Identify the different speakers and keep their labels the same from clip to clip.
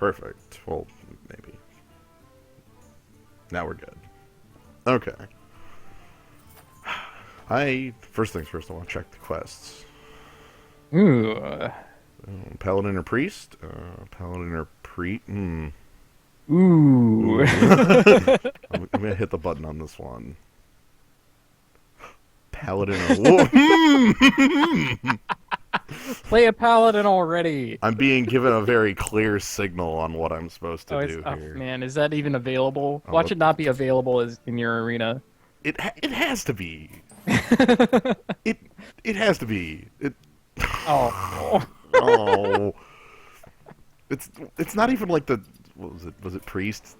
Speaker 1: Perfect. Well, maybe. Now we're good. Okay. First things first, I want to check the quests.
Speaker 2: Ooh.
Speaker 1: Paladin or Priest? Paladin or Priest?
Speaker 2: Ooh.
Speaker 1: Ooh. I'm gonna hit the button on this one. Paladin or Wolf?
Speaker 2: Play a paladin already.
Speaker 1: I'm being given a very clear signal on what I'm supposed to do
Speaker 2: Oh
Speaker 1: here.
Speaker 2: man, is that even available?
Speaker 1: Oh,
Speaker 2: Watch it not be available as in your arena.
Speaker 1: it has to be. It it has to be. It.
Speaker 2: Oh.
Speaker 1: Oh. It's not even like the what was it? Was it priest?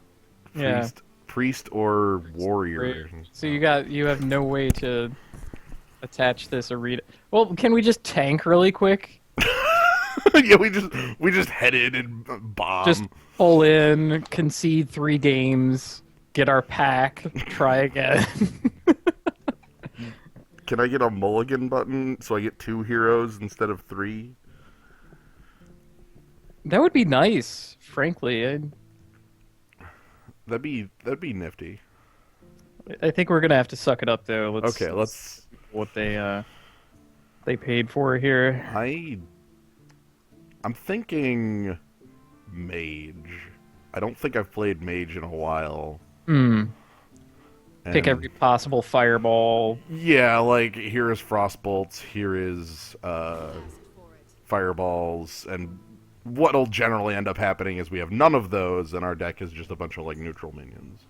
Speaker 2: Yeah.
Speaker 1: Priest or warrior?
Speaker 2: So you have no way to attach this arena. Well, can we just tank really quick?
Speaker 1: Yeah, we just head in and bomb.
Speaker 2: Just pull in, concede 3 games, get our pack, try again.
Speaker 1: Can I get a mulligan button so I get 2 heroes instead of 3?
Speaker 2: That would be nice, frankly.
Speaker 1: That'd be nifty.
Speaker 2: I think we're gonna have to suck it up though.
Speaker 1: Let's
Speaker 2: see what they paid for here.
Speaker 1: I'm thinking mage. I don't think I've played mage in a while.
Speaker 2: Pick every possible fireball.
Speaker 1: Yeah, like here is frostbolts, here is fireballs, and what'll generally end up happening is we have none of those, and our deck is just a bunch of like neutral minions.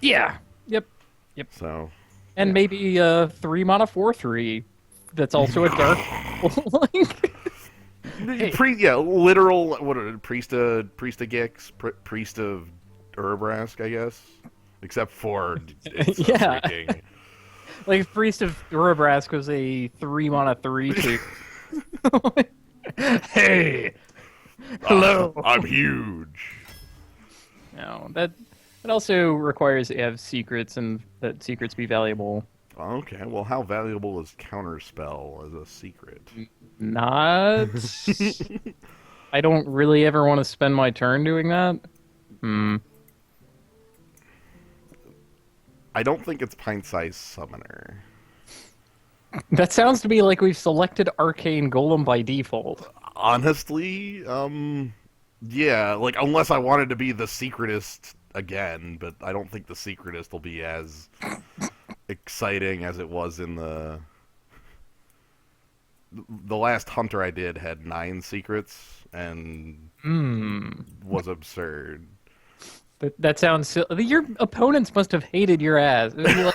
Speaker 2: Yeah. Yep.
Speaker 1: So.
Speaker 2: And maybe 3 mana 4/3. That's also a dark. Hey.
Speaker 1: Literal. What are priest of Gix, priest of Urabrask, I guess. Except for it's
Speaker 2: yeah,
Speaker 1: freaking...
Speaker 2: like Priest of Urabrask was a 3 mana 3/2. Hey, hello.
Speaker 1: I'm huge.
Speaker 2: No, that also requires to have secrets and that secrets be valuable.
Speaker 1: Okay, well, how valuable is Counterspell as a secret?
Speaker 2: Not. I don't really ever want to spend my turn doing that.
Speaker 1: I don't think it's Pint-Sized Summoner.
Speaker 2: That sounds to me like we've selected Arcane Golem by default.
Speaker 1: Honestly, yeah, like, unless I wanted to be the Secretist again, but I don't think the Secretist will be as exciting as it was in the last Hunter I did had 9 secrets, and was absurd.
Speaker 2: That sounds silly. Your opponents must have hated your ass. It would be like,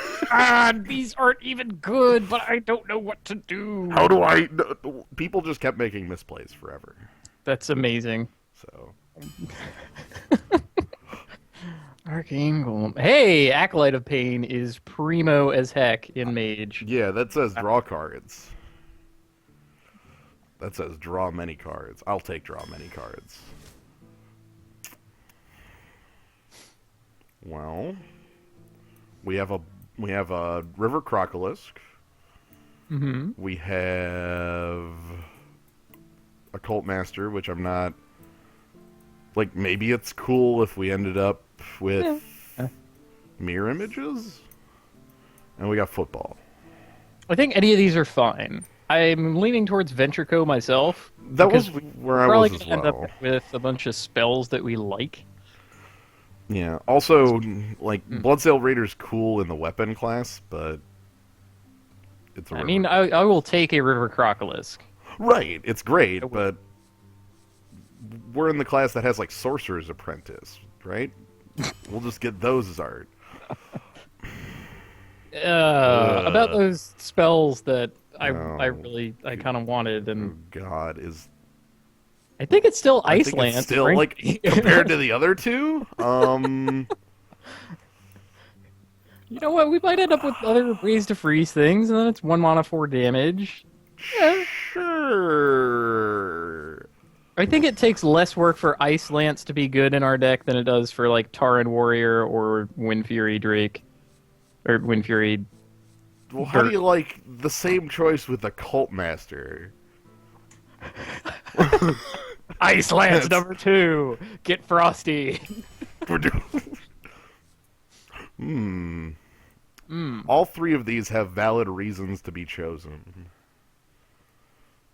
Speaker 2: these aren't even good, but I don't know what to do.
Speaker 1: How do I... People just kept making misplays forever.
Speaker 2: That's amazing.
Speaker 1: So...
Speaker 2: Arcane Golem. Hey, Acolyte of Pain is primo as heck in Mage.
Speaker 1: Yeah, that says draw cards. That says draw many cards. I'll take draw many cards. Well, we have a River Crocolisk. We have a Cult Master, which I'm not... Like, maybe it's cool if we ended up with mirror images? And we got football.
Speaker 2: I think any of these are fine. I'm leaning towards Ventrico myself.
Speaker 1: That was where I was as well.
Speaker 2: Probably end up with a bunch of spells that we like.
Speaker 1: Yeah. Also, like, Bloodsail Raider's cool in the weapon class, but it's a river.
Speaker 2: I mean, I will take a River Crocolisk.
Speaker 1: Right, it's great, but we're in the class that has, like, Sorcerer's Apprentice, right? We'll just get those as art.
Speaker 2: About those spells that I kind of wanted, and
Speaker 1: oh, God, is...
Speaker 2: I think it's still
Speaker 1: I
Speaker 2: Ice
Speaker 1: think
Speaker 2: Lance.
Speaker 1: it's still, like, compared to the other two?
Speaker 2: You know what? We might end up with other ways to freeze things, and then it's 1 mana 4 damage. Yeah.
Speaker 1: Sure.
Speaker 2: I think it takes less work for Ice Lance to be good in our deck than it does for, like, Tauren Warrior or Wind Fury Drake. Or Wind Fury...
Speaker 1: Well, how do you like the same choice with the Cult Master?
Speaker 2: Ice Lance
Speaker 1: That's-
Speaker 2: number 2. Get frosty.
Speaker 1: We're doing. All three of these have valid reasons to be chosen.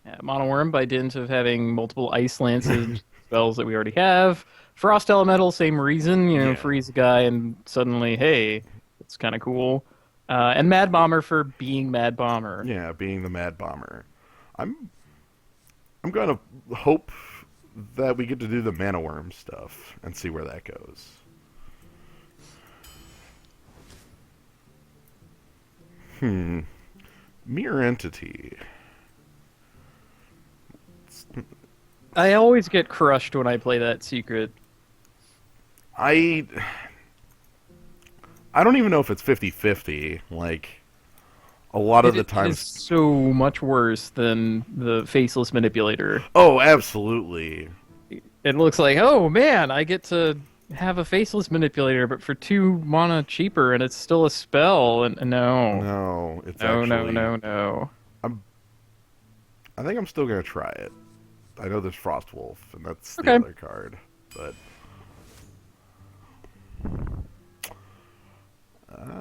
Speaker 2: Yeah, Mono Worm by dint of having multiple Ice Lances spells that we already have. Frost Elemental, same reason. You know,
Speaker 1: Yeah.
Speaker 2: freeze a guy and suddenly, hey, it's kind of cool. And Mad Bomber for being Mad Bomber.
Speaker 1: Yeah, being the Mad Bomber. I'm gonna hope that we get to do the Mana Worm stuff and see where that goes. Mirror Entity.
Speaker 2: I always get crushed when I play that secret.
Speaker 1: I don't even know if it's 50-50. Like, a lot of the
Speaker 2: It
Speaker 1: times...
Speaker 2: is so much worse than the Faceless Manipulator.
Speaker 1: Oh, absolutely.
Speaker 2: It looks like, oh man, I get to have a Faceless Manipulator, but for 2 mana cheaper, and it's still a spell. And no,
Speaker 1: No, it's
Speaker 2: no,
Speaker 1: actually...
Speaker 2: no.
Speaker 1: I think I'm still going to try it. I know there's Frostwolf, and that's the
Speaker 2: Okay.
Speaker 1: other card, but...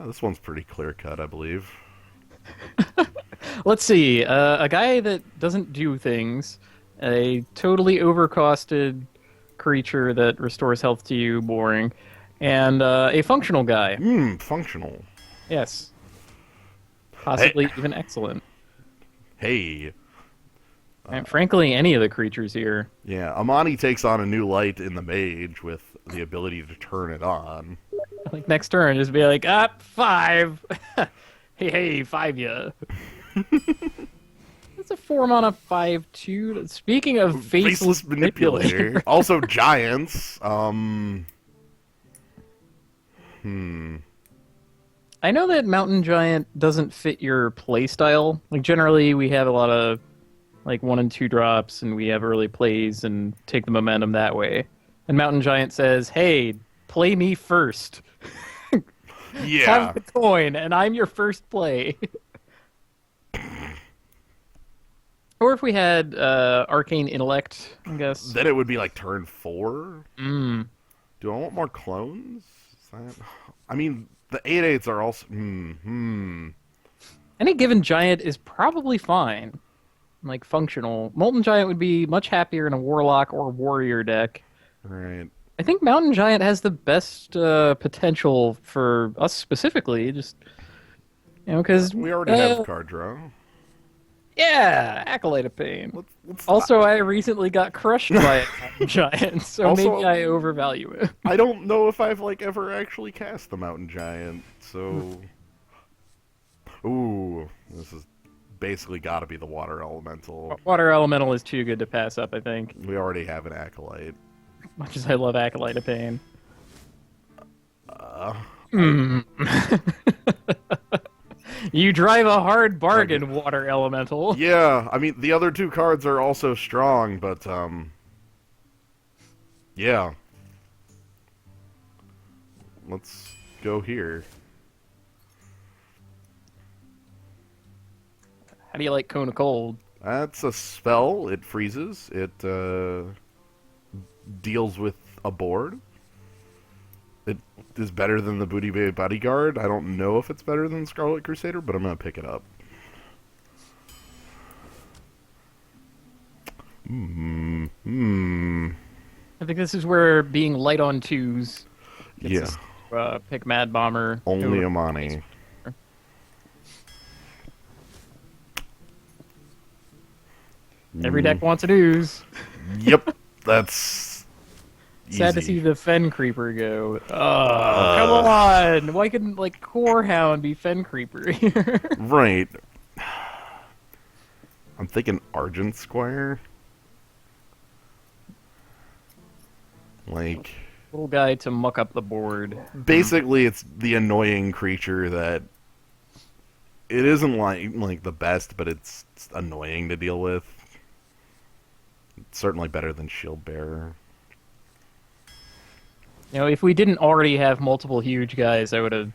Speaker 1: this one's pretty clear-cut, I believe.
Speaker 2: Let's see. A guy that doesn't do things, a totally overcosted creature that restores health to you, boring, and a functional guy.
Speaker 1: Functional.
Speaker 2: Yes. Possibly even excellent.
Speaker 1: Hey.
Speaker 2: And frankly, any of the creatures here.
Speaker 1: Yeah, Amani takes on a new light in the mage with the ability to turn it on.
Speaker 2: Like next turn, just be like, 5. hey, 5 ya. That's a 4 mana 5/2. Speaking of faceless manipulator.
Speaker 1: Also giants.
Speaker 2: I know that Mountain Giant doesn't fit your playstyle. Like generally, we have a lot of like 1 and 2 drops, and we have early plays and take the momentum that way. And Mountain Giant says, "Hey, play me first.
Speaker 1: Yeah.
Speaker 2: Have the coin, and I'm your first play." Or if we had Arcane Intellect, I guess.
Speaker 1: Then it would be like turn 4.
Speaker 2: Mm.
Speaker 1: Do I want more clones? Is that... I mean, the 8/8s are also...
Speaker 2: Any given giant is probably fine. Like functional. Molten Giant would be much happier in a Warlock or Warrior deck.
Speaker 1: Right.
Speaker 2: I think Mountain Giant has the best potential for us specifically. Just because
Speaker 1: We already have card draw.
Speaker 2: Yeah, Acolyte of Pain.
Speaker 1: Let's
Speaker 2: Also, I recently got crushed by a Mountain Giant, so
Speaker 1: Also-
Speaker 2: maybe I overvalue it.
Speaker 1: I don't know if I've like ever actually cast the Mountain Giant, so... Ooh, this is basically got to be the Water Elemental.
Speaker 2: Water Elemental is too good to pass up, I think.
Speaker 1: We already have an Acolyte.
Speaker 2: Much as I love Acolyte of Pain. You drive a hard bargain, Water Elemental.
Speaker 1: Yeah, I mean, the other 2 cards are also strong, but, yeah. Let's go here.
Speaker 2: How do you like Cone of Cold?
Speaker 1: That's a spell. It freezes. It, deals with a board. It is better than the Booty Bay Bodyguard. I don't know if it's better than Scarlet Crusader, but I'm going to pick it up.
Speaker 2: I think this is where being light on 2s gets
Speaker 1: Yeah.
Speaker 2: us to, pick Mad Bomber.
Speaker 1: Only
Speaker 2: over-
Speaker 1: Amani.
Speaker 2: Every deck wants an ooze.
Speaker 1: Yep, that's
Speaker 2: Sad to
Speaker 1: easy.
Speaker 2: see the Fen Creeper go. Oh, come on! Why couldn't like Core Hound be Fen Creeper here?
Speaker 1: Right. I'm thinking Argent Squire. Like,
Speaker 2: Little guy to muck up the board.
Speaker 1: basically, it's the annoying creature that it isn't like the best, but it's annoying to deal with. It's certainly better than Shield Bearer.
Speaker 2: You know, if we didn't already have multiple huge guys, I would have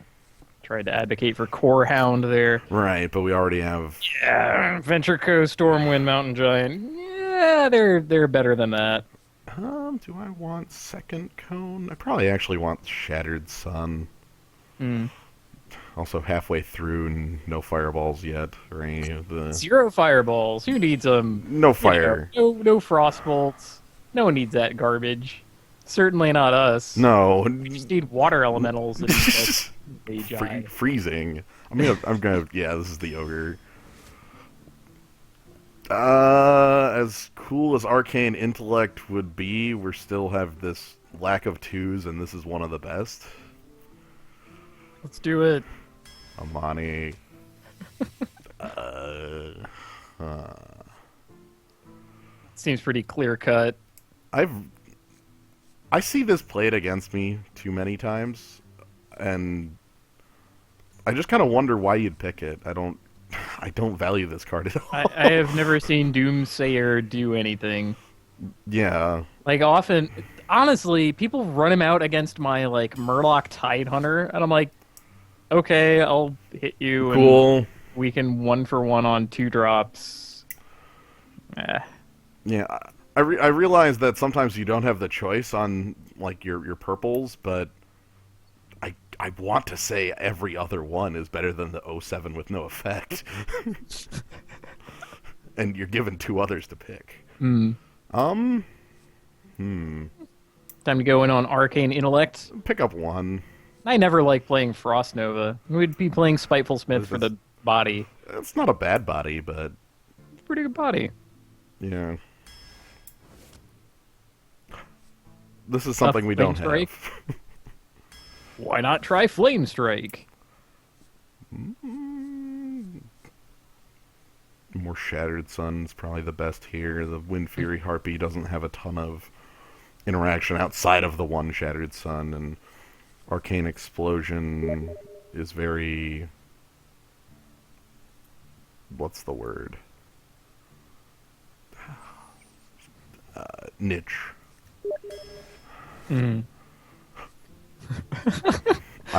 Speaker 2: tried to advocate for Core Hound there.
Speaker 1: Right, but we already have.
Speaker 2: Yeah, Venture Co, Stormwind, Mountain Giant. Yeah, they're better than that.
Speaker 1: Do I want second cone? I probably actually want Shattered Sun.
Speaker 2: Mm.
Speaker 1: Also halfway through and no fireballs yet, or any of the...
Speaker 2: Zero fireballs. Who needs them?
Speaker 1: No fire.
Speaker 2: No frost bolts. No one needs that garbage. Certainly not us.
Speaker 1: No.
Speaker 2: We just need water elementals and magi.
Speaker 1: Freezing. Yeah, this is the ogre. As cool as Arcane Intellect would be, we still have this lack of twos, and this is one of the best.
Speaker 2: Let's do it.
Speaker 1: Amani. uh,
Speaker 2: Seems pretty clear cut.
Speaker 1: I see this played against me too many times, and I just kind of wonder why you'd pick it. I don't value this card at all.
Speaker 2: I have never seen Doomsayer do anything.
Speaker 1: Yeah.
Speaker 2: Like, often, honestly, people run him out against my, like, Murloc Tidehunter, and I'm like, okay, I'll hit you,
Speaker 1: Cool.
Speaker 2: and we can 1-for-1 on 2 drops.
Speaker 1: Yeah, I realize that sometimes you don't have the choice on, like, your purples, but I want to say every other one is better than the 07 with no effect. And you're given 2 others to pick.
Speaker 2: Time to go in on Arcane Intellect.
Speaker 1: Pick up 1.
Speaker 2: I never like playing Frost Nova. We'd be playing Spiteful Smith for the body.
Speaker 1: It's not a bad body, but...
Speaker 2: It's a pretty good body.
Speaker 1: Yeah. This is something we don't have.
Speaker 2: Why not try Flame Strike?
Speaker 1: More Shattered Sun is probably the best here. The Wind Fury Harpy doesn't have a ton of interaction outside of the one Shattered Sun, and Arcane Explosion is very... what's the word? Niche.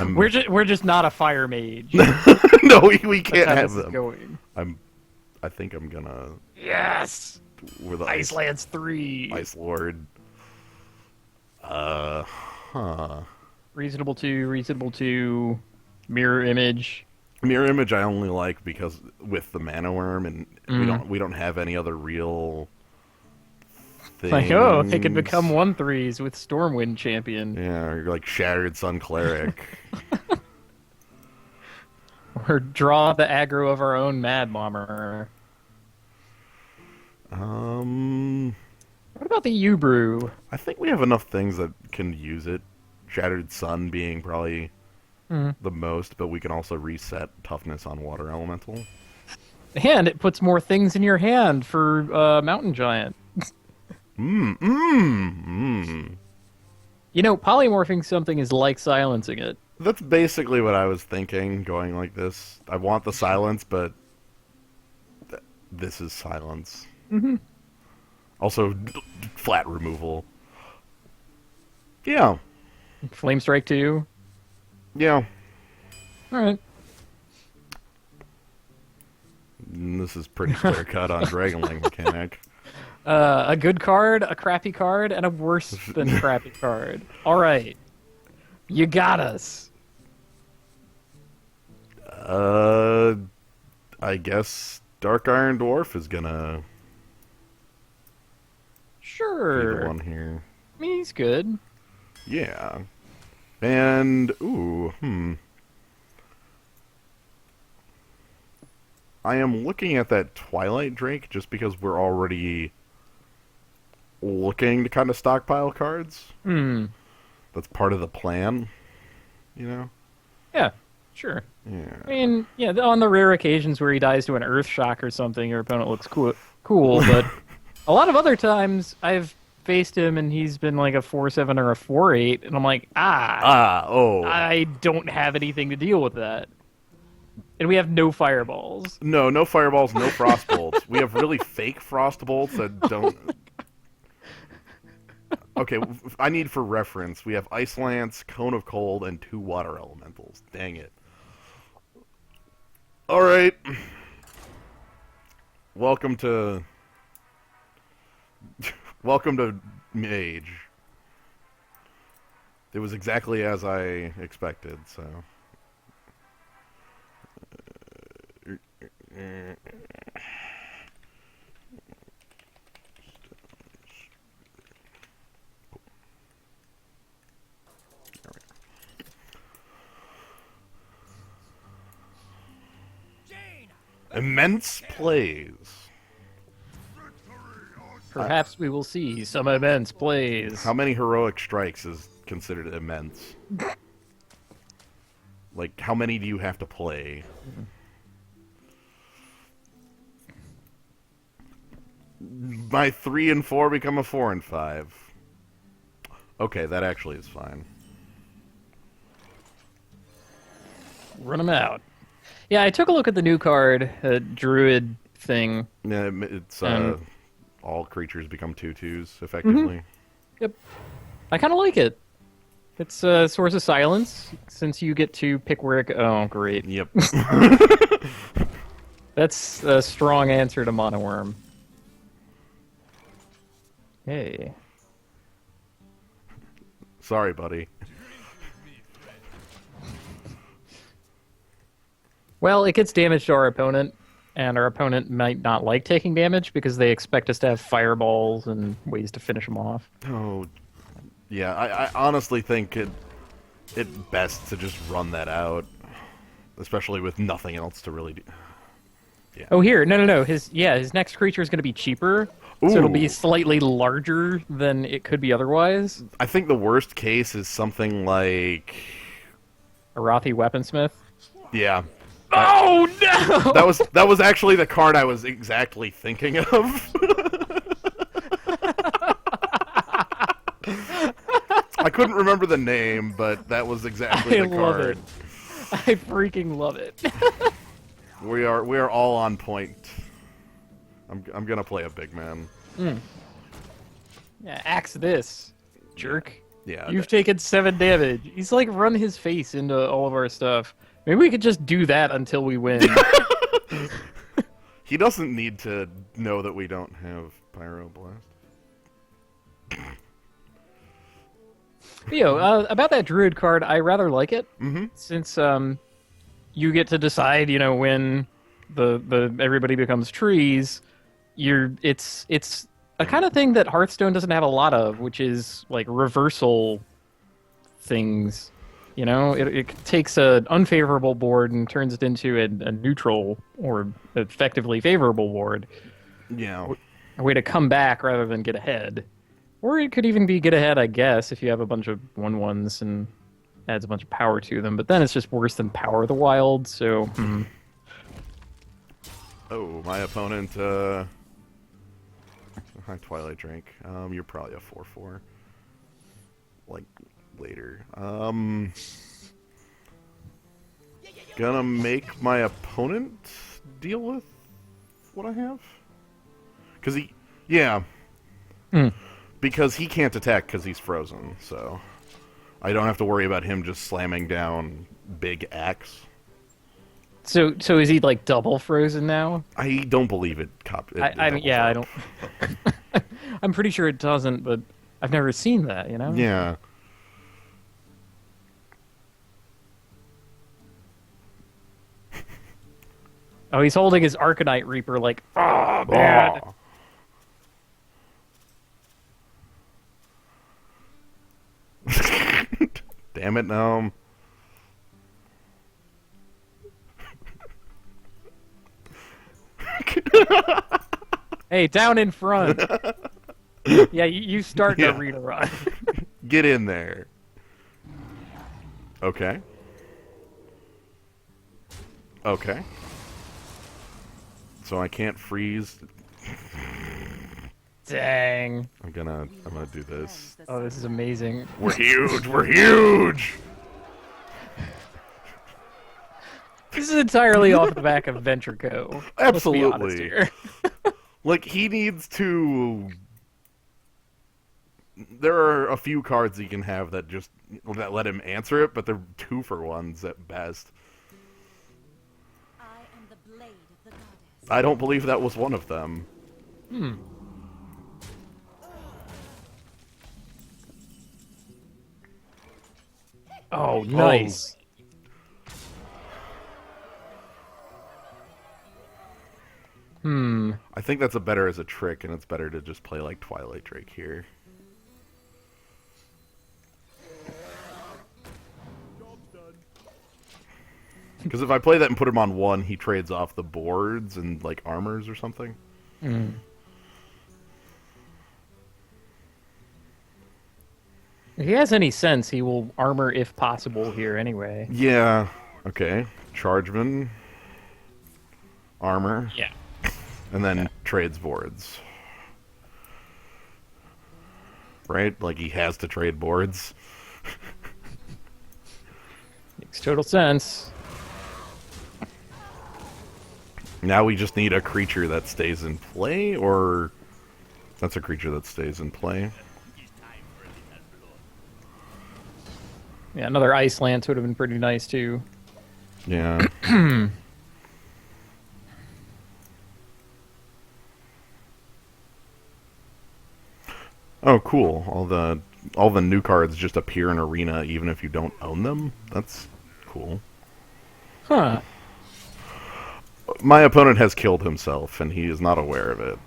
Speaker 2: We're just not a fire mage.
Speaker 1: No, we can't have them.
Speaker 2: Going.
Speaker 1: I think I'm gonna...
Speaker 2: Yes!
Speaker 1: We're the
Speaker 2: Ice Lance 3!
Speaker 1: Ice Lord.
Speaker 2: Reasonable 2, Mirror Image.
Speaker 1: Mirror Image I only like because with the Mana Worm, and we don't have any other real things.
Speaker 2: Like, oh, they could become 1/3s with Stormwind Champion.
Speaker 1: Yeah, or like Shattered Sun Cleric.
Speaker 2: Or draw the aggro of our own Mad Bomber. What about the U-Brew?
Speaker 1: I think we have enough things that can use it. Shattered Sun being probably the most, but we can also reset toughness on Water Elemental.
Speaker 2: And it puts more things in your hand for Mountain Giant. You know, polymorphing something is like silencing it.
Speaker 1: That's basically what I was thinking, going like this. I want the silence, but this is silence. Also, flat removal. Yeah.
Speaker 2: Flame Strike 2.
Speaker 1: Yeah.
Speaker 2: Alright.
Speaker 1: This is pretty clear cut on Dragonlink mechanic.
Speaker 2: A good card, a crappy card, and a worse than crappy card. Alright. You got us.
Speaker 1: I guess Dark Iron Dwarf is gonna
Speaker 2: Sure.
Speaker 1: be the one here.
Speaker 2: I mean, he's good.
Speaker 1: Yeah. And, I am looking at that Twilight Drake just because we're already looking to kind of stockpile cards. That's part of the plan, you know?
Speaker 2: Yeah, sure.
Speaker 1: Yeah.
Speaker 2: I mean, yeah, on the rare occasions where he dies to an Earth Shock or something, your opponent looks cool, but a lot of other times I've faced him and he's been like a 4/7 or a 4/8, and I'm like, I don't have anything to deal with that. And we have no fireballs.
Speaker 1: No fireballs, no frost bolts. We have really fake frost bolts that don't... Okay, I need for reference. We have Ice Lance, Cone of Cold, and 2 water elementals. Dang it. Alright. Welcome to mage. It was exactly as I expected, so. Immense plays.
Speaker 2: Perhaps we will see some immense plays.
Speaker 1: How many heroic strikes is considered immense? Like, how many do you have to play? My 3 and 4 become a 4 and 5. Okay, that actually is fine.
Speaker 2: Run them out. Yeah, I took a look at the new card, Druid thing.
Speaker 1: Yeah, it's all creatures become 2/2s effectively.
Speaker 2: Yep. I kind of like it. It's a Source of Silence, since you get to pick where it go. Oh, great.
Speaker 1: Yep.
Speaker 2: That's a strong answer to Mono Worm. Hey.
Speaker 1: Sorry, buddy.
Speaker 2: Well, it gets damage to our opponent, and our opponent might not like taking damage because they expect us to have fireballs and ways to finish them off.
Speaker 1: Oh, yeah. I honestly think it best to just run that out, especially with nothing else to really do. Yeah.
Speaker 2: Oh, here. No. His next creature is going to be cheaper, so it'll be slightly larger than it could be otherwise.
Speaker 1: I think the worst case is something like
Speaker 2: Arathi Weaponsmith.
Speaker 1: Yeah.
Speaker 2: Oh no!
Speaker 1: That was actually the card I was exactly thinking of. I couldn't remember the name, but that was exactly the card.
Speaker 2: Love it. I freaking love it.
Speaker 1: We are all on point. I'm gonna play a big man.
Speaker 2: Yeah, axe this, jerk.
Speaker 1: Yeah.
Speaker 2: You've taken 7 damage. He's like run his face into all of our stuff. Maybe we could just do that until we win.
Speaker 1: He doesn't need to know that we don't have Pyroblast.
Speaker 2: About that Druid card, I rather like it. Since you get to decide, when the everybody becomes trees. It's a kind of thing that Hearthstone doesn't have a lot of, which is like reversal things. It takes an unfavorable board and turns it into a neutral or effectively favorable board.
Speaker 1: Yeah.
Speaker 2: A way to come back rather than get ahead. Or it could even be get ahead, I guess, if you have a bunch of 1/1s and adds a bunch of power to them. But then it's just worse than Power of the Wild, so...
Speaker 1: Oh, my opponent, Hi, Twilight Drink. You're probably a 4/4. Like, later. Gonna make my opponent deal with what I have? Because because he can't attack because he's frozen, so I don't have to worry about him just slamming down big axe.
Speaker 2: So is he like double frozen now?
Speaker 1: I don't believe it.
Speaker 2: I don't. I'm pretty sure it doesn't, but I've never seen that.
Speaker 1: Yeah.
Speaker 2: Oh, he's holding his Arcanite Reaper like, oh man.
Speaker 1: Oh. Damn it, Gnome.
Speaker 2: Hey, down in front. Yeah, you start the read a run.
Speaker 1: Get in there. Okay. Okay. So I can't freeze.
Speaker 2: Dang.
Speaker 1: I'm gonna do this.
Speaker 2: Oh, this is amazing.
Speaker 1: We're huge. We're huge.
Speaker 2: This is entirely off the back of Venture Co.
Speaker 1: Absolutely.
Speaker 2: Let's be honest here.
Speaker 1: Like, he needs to... There are a few cards he can have that let him answer it, but they're 2-for-1s at best.
Speaker 3: I am the blade of the goddess.
Speaker 1: I don't believe that was one of them.
Speaker 2: Oh, nice. Hmm.
Speaker 1: I think that's a better as a trick, and it's better to just play like Twilight Drake here. Because if I play that and put him on 1, he trades off the boards and like armors or something.
Speaker 2: Mm. If he has any sense, he will armor if possible here anyway.
Speaker 1: Yeah. Okay. Chargeman. Armor.
Speaker 2: Yeah.
Speaker 1: And then trades boards. Right? Like he has to trade boards.
Speaker 2: Makes total sense.
Speaker 1: Now we just need a creature that stays in play, or that's a creature that stays in play.
Speaker 2: Yeah, another ice lance would have been pretty nice too.
Speaker 1: Yeah. Oh, cool. All the new cards just appear in Arena even if you don't own them. That's cool.
Speaker 2: Huh.
Speaker 1: My opponent has killed himself, and he is not aware of it.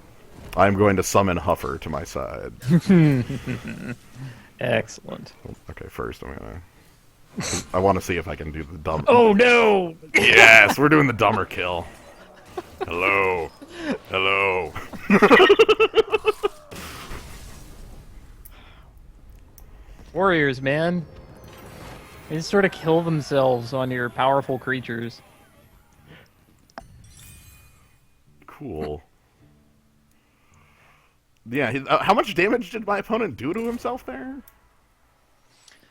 Speaker 1: I'm going to summon Huffer to my side.
Speaker 2: Excellent.
Speaker 1: Okay, first I'm gonna... I want to see if I can do the dumb...
Speaker 2: Oh no!
Speaker 1: Yes, we're doing the dumber kill. Hello. Hello.
Speaker 2: Warriors, man. They just sort of kill themselves on your powerful creatures.
Speaker 1: Cool. Yeah, how much damage did my opponent do to himself there?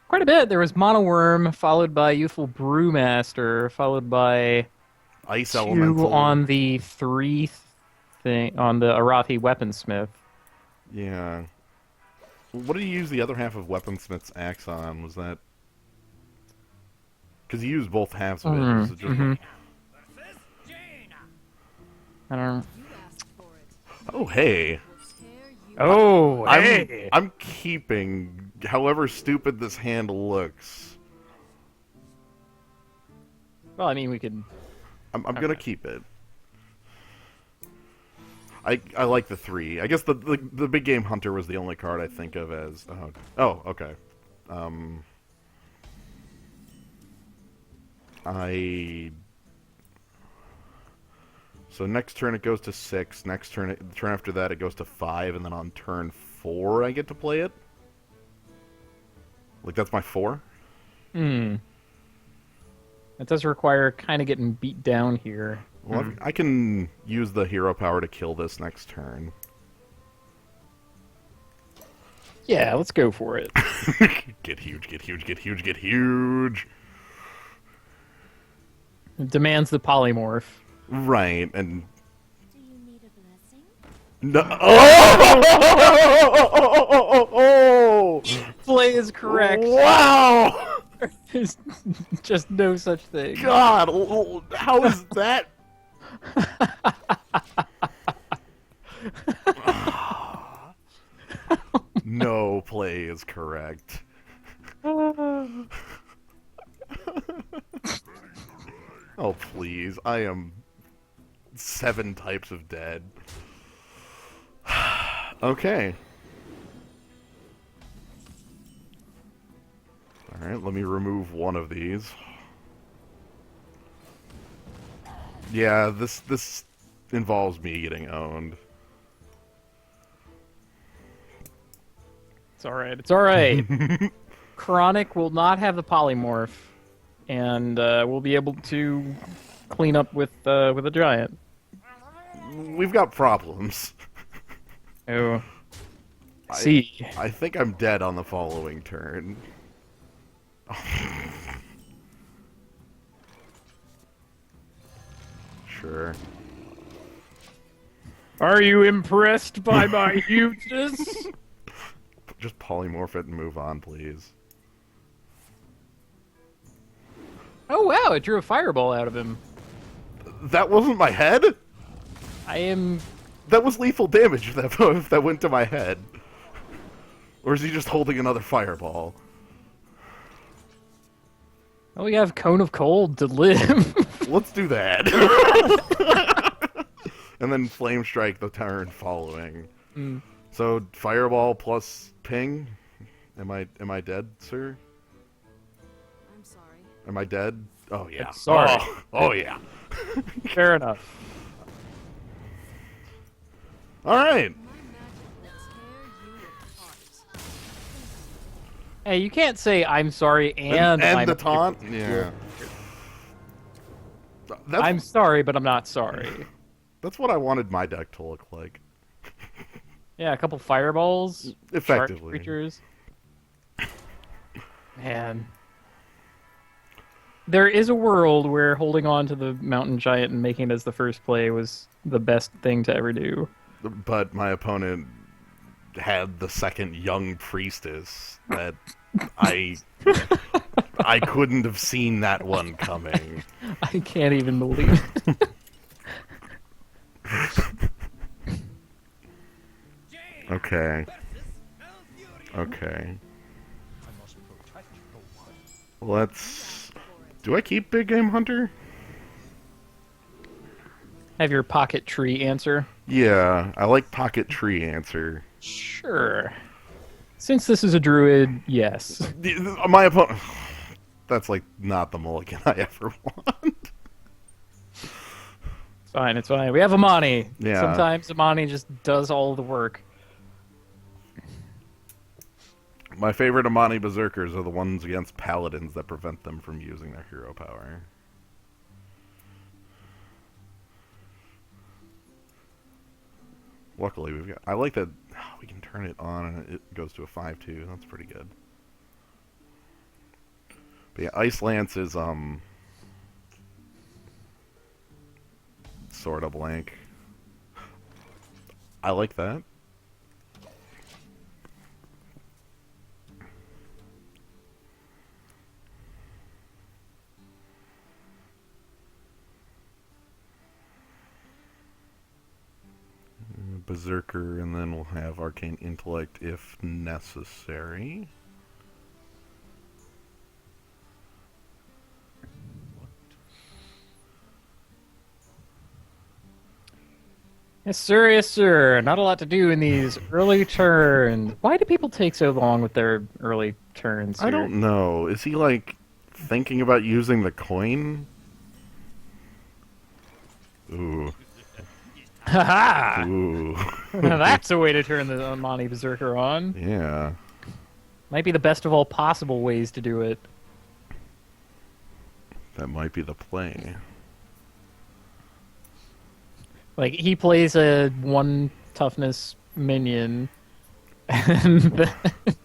Speaker 2: Quite a bit. There was Mono Worm, followed by Youthful Brewmaster, followed by
Speaker 1: Ice
Speaker 2: 2
Speaker 1: Elemental.
Speaker 2: on the 3 thing on the Arathi Weaponsmith.
Speaker 1: Yeah. What did he use the other half of Weaponsmith's axe on? Was that... Because he used both halves of it. Was it just like...
Speaker 2: I don't know.
Speaker 3: You asked for it.
Speaker 1: Oh, hey.
Speaker 3: Tear you
Speaker 2: Oh, hey!
Speaker 1: I'm keeping, however stupid this hand looks.
Speaker 2: Well, I mean, we could...
Speaker 1: I'm gonna keep it. I like the 3. I guess the big game hunter was the only card I think of as okay. So next turn it goes to 6. Next turn, the turn after that it goes to 5, and then on turn 4 I get to play it. Like that's my 4.
Speaker 2: Hmm. It does require kind of getting beat down here.
Speaker 1: Well, I can use the hero power to kill this next turn.
Speaker 2: Yeah, let's go for it.
Speaker 1: Get huge, get huge, get huge, get huge.
Speaker 2: It demands the polymorph.
Speaker 1: Right, and
Speaker 3: Do you need a blessing?
Speaker 1: no. Oh!
Speaker 2: Play is correct.
Speaker 1: Wow!
Speaker 2: There's just no such thing.
Speaker 1: God, how is that? No play is correct. Oh, please. I am 7 types of dead. Okay. Alright, let me remove one of these. Yeah, this involves me getting owned.
Speaker 2: It's alright. It's alright. Chronic will not have the polymorph, and we'll be able to clean up with a giant.
Speaker 1: We've got problems.
Speaker 2: Oh. See.
Speaker 1: I think I'm dead on the following turn. Sure.
Speaker 2: Are you impressed by my hugeness?
Speaker 1: Just polymorph it and move on, please.
Speaker 2: Oh wow, it drew a fireball out of him.
Speaker 1: That wasn't my head?
Speaker 2: I am...
Speaker 1: That was lethal damage if that went to my head. Or is he just holding another fireball?
Speaker 2: Oh, we have Cone of Cold to live.
Speaker 1: Let's do that. And then Flame Strike the turn following.
Speaker 2: Mm.
Speaker 1: So Fireball plus Ping. Am I dead, sir?
Speaker 3: I'm sorry.
Speaker 1: Am I dead? Oh yeah.
Speaker 2: Sorry.
Speaker 1: Oh yeah.
Speaker 2: Fair enough.
Speaker 1: All right.
Speaker 3: My magic will tear you apart.
Speaker 2: Hey, you can't say I'm sorry and I'm
Speaker 1: the taunt. Yeah.
Speaker 2: I'm sorry, but I'm not sorry.
Speaker 1: That's what I wanted my deck to look like.
Speaker 2: Yeah, a couple fireballs, charge
Speaker 1: Effectively.
Speaker 2: creatures. Man. There is a world where holding on to the mountain giant and making it as the first play was the best thing to ever do.
Speaker 1: But my opponent had the second young priestess that I couldn't have seen that one coming.
Speaker 2: I can't even believe it.
Speaker 1: Okay. Okay. Let's... Do I keep Big Game Hunter?
Speaker 2: Have your pocket tree answer.
Speaker 1: Yeah, I like Pocket Tree answer.
Speaker 2: Sure. Since this is a druid, yes.
Speaker 1: My opponent... That's like not the mulligan I ever want.
Speaker 2: It's fine, it's fine. We have Amani.
Speaker 1: Yeah.
Speaker 2: Sometimes Amani just does all the work.
Speaker 1: My favorite Amani Berserkers are the ones against paladins that prevent them from using their hero power. Luckily, we've got... I like that we can turn it on and it goes to a 5/2. That's pretty good. But yeah, Ice Lance is, sort of blank. I like that. Berserker, and then we'll have Arcane Intellect if necessary.
Speaker 2: Yes, sir, yes, sir. Not a lot to do in these early turns. Why do people take so long with their early turns here?
Speaker 1: I don't know. Is he, like, thinking about using the coin? Ooh.
Speaker 2: Haha!
Speaker 1: Ooh.
Speaker 2: That's a way to turn the Amani Berserker on.
Speaker 1: Yeah.
Speaker 2: Might be the best of all possible ways to do it.
Speaker 1: That might be the play.
Speaker 2: Like, he plays a 1 toughness minion, and then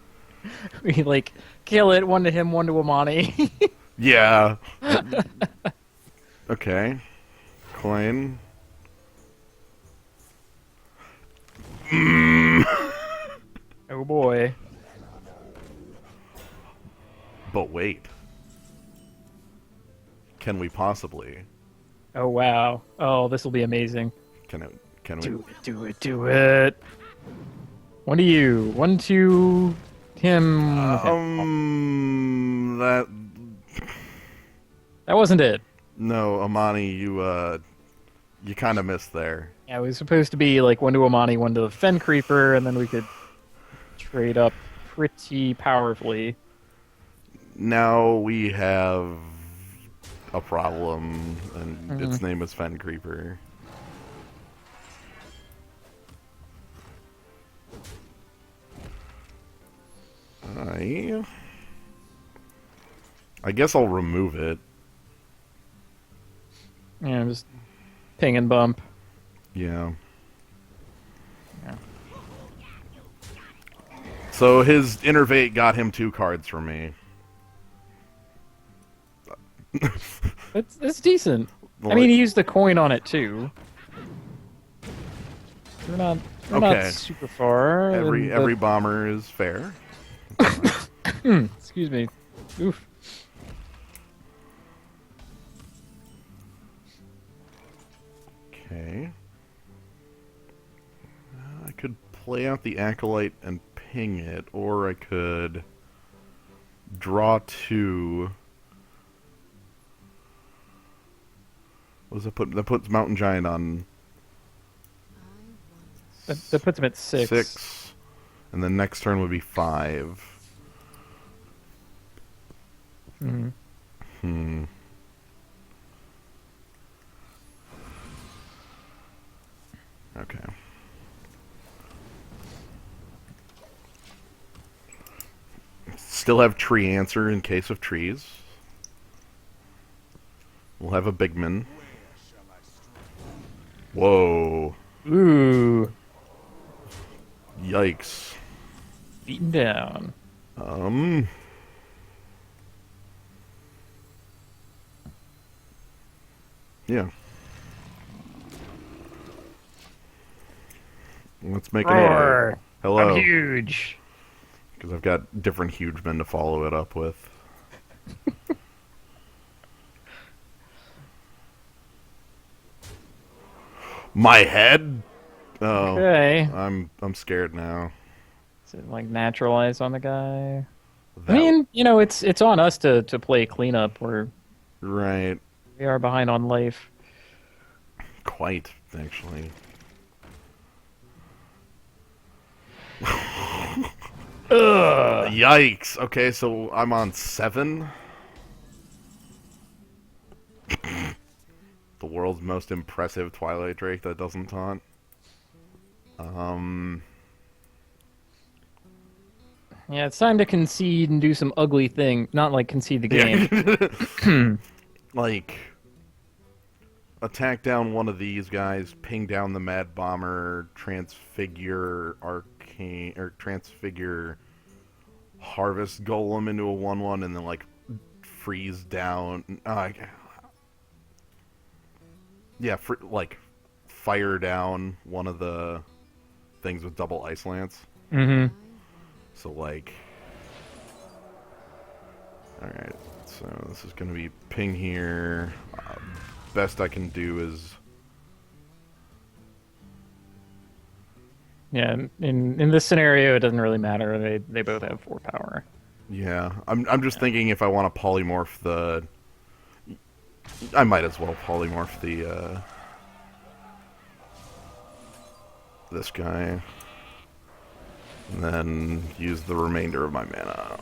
Speaker 2: we, like, kill it, 1 to him, 1 to Amani.
Speaker 1: Yeah. Okay. Coin.
Speaker 2: Oh boy.
Speaker 1: But wait. Can we possibly?
Speaker 2: Oh wow. Oh, this will be amazing.
Speaker 1: Can we?
Speaker 2: Do it, do it, do it. 1 to you, 1 to him.
Speaker 1: That...
Speaker 2: That wasn't it.
Speaker 1: No, Amani, you kind of missed there.
Speaker 2: Yeah, it was supposed to be like 1 to Amani, 1 to the Fen Creeper, and then we could trade up pretty powerfully.
Speaker 1: Now we have a problem, and its name is Fen Creeper. I guess I'll remove it.
Speaker 2: Yeah, just ping and bump.
Speaker 1: Yeah.
Speaker 2: Yeah.
Speaker 1: So his Innervate got him 2 cards from me.
Speaker 2: It's decent. I mean, he used the coin on it too. We're not
Speaker 1: Okay.
Speaker 2: super far.
Speaker 1: Every bomber is fair.
Speaker 2: Excuse me. Oof.
Speaker 1: Okay. I could play out the Acolyte and ping it, or I could draw 2 What does that put? That puts Mountain Giant on
Speaker 2: That puts him at 6.
Speaker 1: 6, and then next turn would be 5.
Speaker 2: Mhm.
Speaker 1: Hmm. Okay. Still have tree answer in case of trees. We'll have a Bigman. Whoa.
Speaker 2: Ooh,
Speaker 1: Yikes.
Speaker 2: beaten down.
Speaker 1: Yeah. Let's make another.
Speaker 2: Roar! I'm
Speaker 1: Hello.
Speaker 2: huge.
Speaker 1: Because I've got different huge men to follow it up with. My head? Oh.
Speaker 2: Okay.
Speaker 1: I'm scared now.
Speaker 2: Is it like naturalize on the guy?
Speaker 1: That,
Speaker 2: I mean, it's on us to play cleanup.
Speaker 1: right.
Speaker 2: We are behind on life.
Speaker 1: Quite, actually.
Speaker 2: Ugh.
Speaker 1: Yikes. Okay, so I'm on 7. The world's most impressive Twilight Drake that doesn't taunt.
Speaker 2: Yeah, it's time to concede and do some ugly thing. Not like concede the game.
Speaker 1: Like, attack down one of these guys, ping down the Mad Bomber, transfigure Arcane, or transfigure Harvest Golem into a 1/1, and then, like, freeze down. Yeah, like, fire down one of the things with double Ice Lance.
Speaker 2: Mm-hmm.
Speaker 1: So, like... Alright, so this is going to be ping here. Best I can do is...
Speaker 2: Yeah, in this scenario, it doesn't really matter. They both have 4 power.
Speaker 1: Yeah, I'm just thinking if I want to polymorph the... I might as well polymorph the, this guy. And then use the remainder of my mana.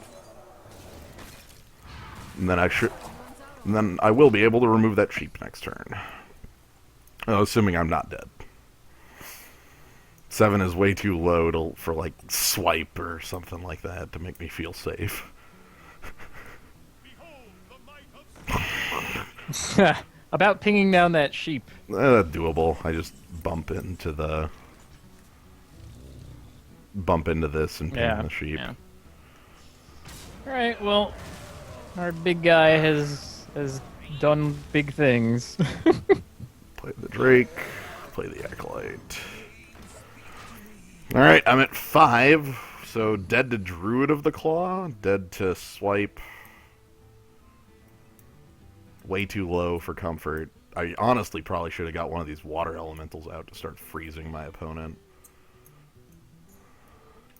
Speaker 1: And then and then I will be able to remove that sheep next turn. Assuming I'm not dead. 7 is way too low for, like, swipe or something like that to make me feel safe.
Speaker 2: About pinging down that sheep.
Speaker 1: Doable. I just bump into this and ping the sheep.
Speaker 2: Yeah. All right. Well, our big guy has done big things.
Speaker 1: Play the Drake. Play the Acolyte. Alright, I'm at 5. So dead to Druid of the Claw. Dead to Swipe. Way too low for comfort. I honestly probably should have got one of these water elementals out to start freezing my opponent.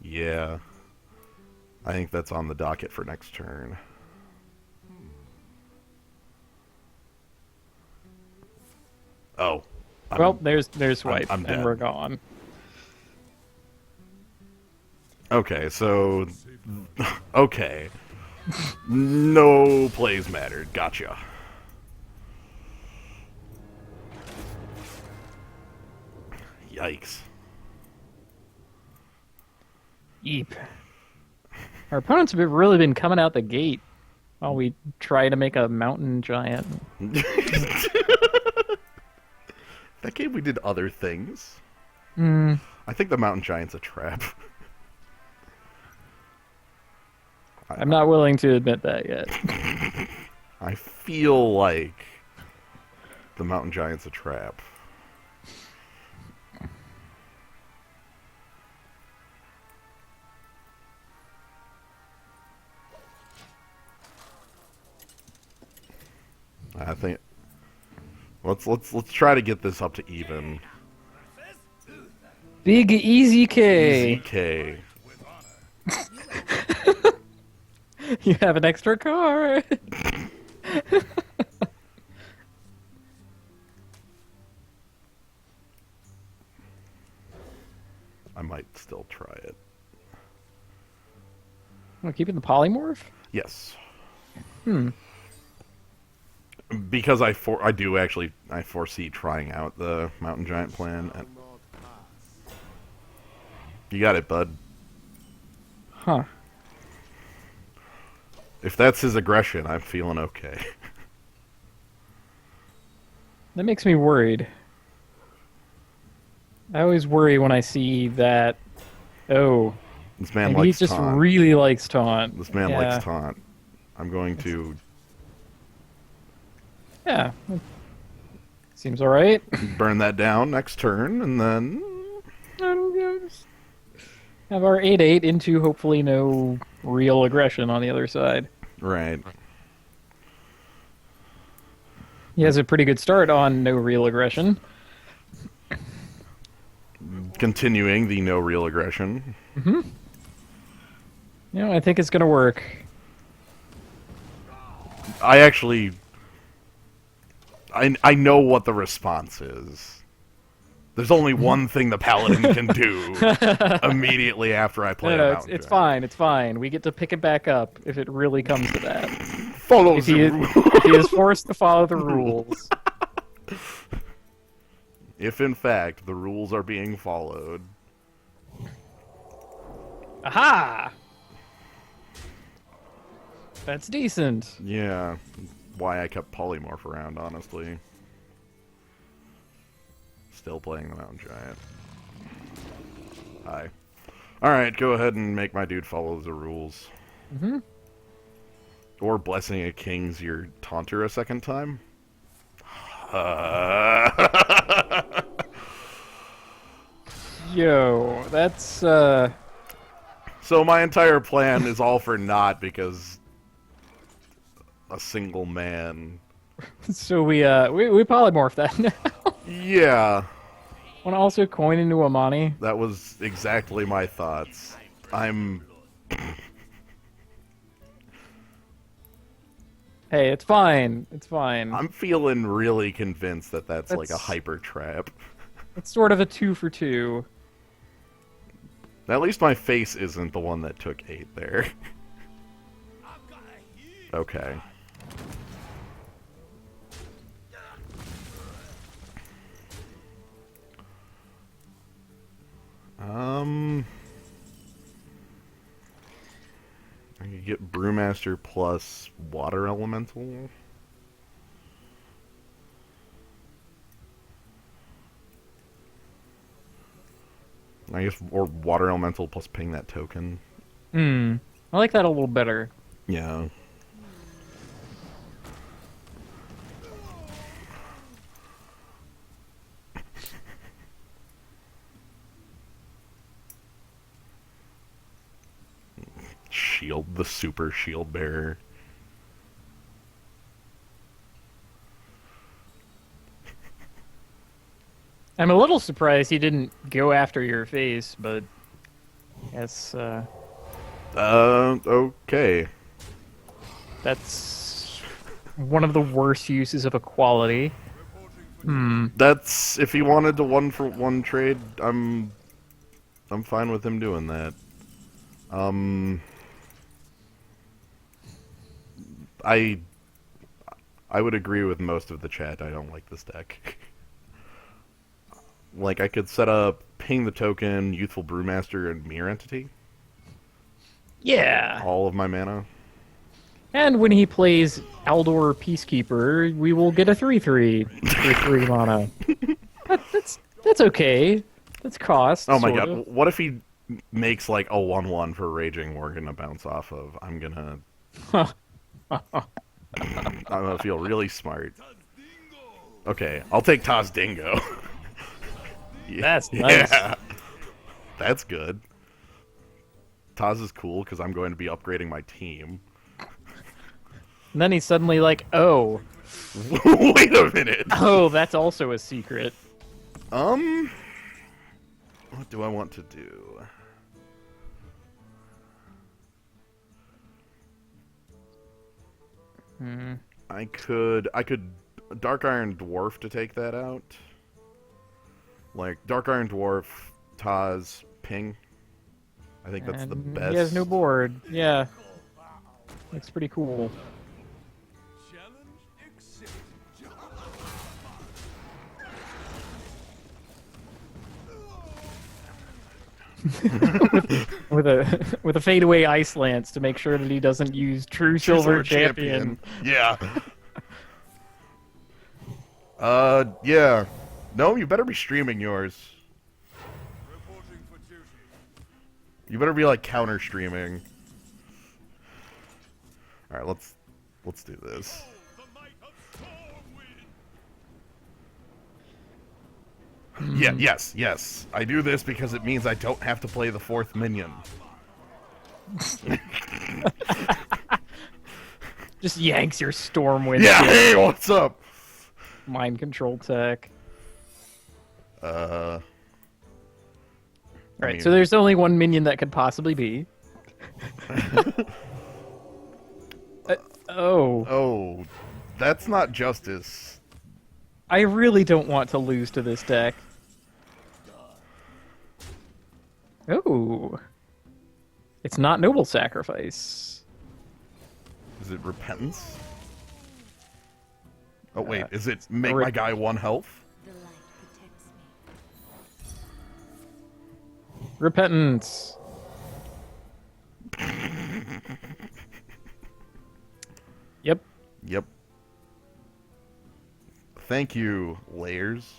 Speaker 1: Yeah. I think that's on the docket for next turn. Oh.
Speaker 2: Well, there's swipe,
Speaker 1: I'm dead.
Speaker 2: and we're gone.
Speaker 1: Okay, so... Okay. No plays mattered. Gotcha. Yikes.
Speaker 2: Eep. Our opponents have really been coming out the gate while we try to make a mountain giant.
Speaker 1: That game we did other things.
Speaker 2: Mm.
Speaker 1: I think the mountain giant's a trap.
Speaker 2: I'm not willing to admit that yet.
Speaker 1: I feel like the mountain giant's a trap. I think let's try to get this up to even.
Speaker 2: Big Easy K.
Speaker 1: Easy K.
Speaker 2: You have an extra card.
Speaker 1: might still try it.
Speaker 2: We're keeping the polymorph?
Speaker 1: Yes.
Speaker 2: Hmm.
Speaker 1: Because I foresee trying out the Mountain Giant plan. You got it, bud.
Speaker 2: Huh.
Speaker 1: If that's his aggression, I'm feeling okay.
Speaker 2: That makes me worried. I always worry when I see that. Oh,
Speaker 1: This man
Speaker 2: maybe he
Speaker 1: likes
Speaker 2: just
Speaker 1: taunt.
Speaker 2: really likes taunt.
Speaker 1: This man
Speaker 2: Yeah.
Speaker 1: likes taunt. I'm going to
Speaker 2: Yeah. Seems alright.
Speaker 1: burn that down next turn, and then...
Speaker 2: Have our 8/8 into hopefully no real aggression on the other side.
Speaker 1: Right.
Speaker 2: He has a pretty good start on no real aggression.
Speaker 1: Continuing the no real aggression.
Speaker 2: You know, I think it's gonna work.
Speaker 1: I actually... I know what the response is. There's only one thing the paladin can do immediately after I play a
Speaker 2: No,
Speaker 1: Mountain
Speaker 2: it's
Speaker 1: Giant.
Speaker 2: fine. It's fine. We get to pick it back up if it really comes to that.
Speaker 1: Follow
Speaker 2: If
Speaker 1: the
Speaker 2: he is,
Speaker 1: rules.
Speaker 2: if he is forced to follow the rules.
Speaker 1: If in fact the rules are being followed.
Speaker 2: Aha! That's decent.
Speaker 1: Yeah. Why I kept Polymorph around, honestly. Still playing the Mountain Giant. Hi. Alright, go ahead and make my dude follow the rules. Or Blessing a King's your taunter a second time.
Speaker 2: Yo, that's
Speaker 1: So my entire plan is all for naught because a single man.
Speaker 2: so we polymorph that now.
Speaker 1: Yeah,
Speaker 2: Want to also coin into Amani?
Speaker 1: that was exactly my thoughts.
Speaker 2: Hey, it's fine. It's fine.
Speaker 1: I'm feeling really convinced that that's like a
Speaker 2: That's-
Speaker 1: hyper trap.
Speaker 2: It's sort of a 2 for 2.
Speaker 1: At least my face isn't the one that took 8 there. Okay. I could get Brewmaster plus Water Elemental. I guess, or Water Elemental plus ping that token.
Speaker 2: I like that a little better.
Speaker 1: Yeah. Shield, the super shield bearer.
Speaker 2: I'm a little surprised he didn't go after your face, but yes,
Speaker 1: Okay.
Speaker 2: that's one of the worst uses of equality.
Speaker 1: That's, if he wanted to 1-for-1 trade, I'm fine with him doing that. I would agree with most of the chat. I don't like this deck. Like, I could set up Ping the Token, Youthful Brewmaster, and Mirror Entity.
Speaker 2: Yeah.
Speaker 1: All of my mana.
Speaker 2: And when he plays Aldor Peacekeeper, we will get a 3/3 for 3 mana. That's okay. That's cost.
Speaker 1: Oh my
Speaker 2: sort
Speaker 1: god,
Speaker 2: of.
Speaker 1: what if he makes, like, a 1/1 for Raging we're gonna bounce off of? I'm gonna feel really smart. Okay, I'll take Taz Dingo.
Speaker 2: That's nice.
Speaker 1: Yeah. That's good. Taz is cool because I'm going to be upgrading my team.
Speaker 2: And then he's suddenly like, oh,
Speaker 1: Wait a minute.
Speaker 2: oh, that's also a secret.
Speaker 1: What do I want to do? I could Dark Iron Dwarf to take that out. Like Dark Iron Dwarf, Taz, ping. I think that's the
Speaker 2: And
Speaker 1: best.
Speaker 2: He has no board. Yeah. Looks pretty cool. with a fadeaway ice lance to make sure that he doesn't use true silver champion.
Speaker 1: Yeah. Yeah. No, you better be streaming yours. You better be like counter streaming. All right, let's do this. Yeah, yes. I do this because it means I don't have to play the 4th minion.
Speaker 2: Just yanks your Stormwind.
Speaker 1: Yeah, hey, what's up?
Speaker 2: Mind control tech.
Speaker 1: I
Speaker 2: Right,
Speaker 1: mean-
Speaker 2: so there's only one minion that could possibly be. Oh.
Speaker 1: Oh, that's not justice.
Speaker 2: I really don't want to lose to this deck. Oh. It's not Noble Sacrifice.
Speaker 1: Is it repentance? Oh wait, is it
Speaker 2: it's
Speaker 1: make
Speaker 2: a
Speaker 1: my guy 1 health?
Speaker 3: The light protects me.
Speaker 2: Repentance. Yep.
Speaker 1: Yep. Thank you, layers.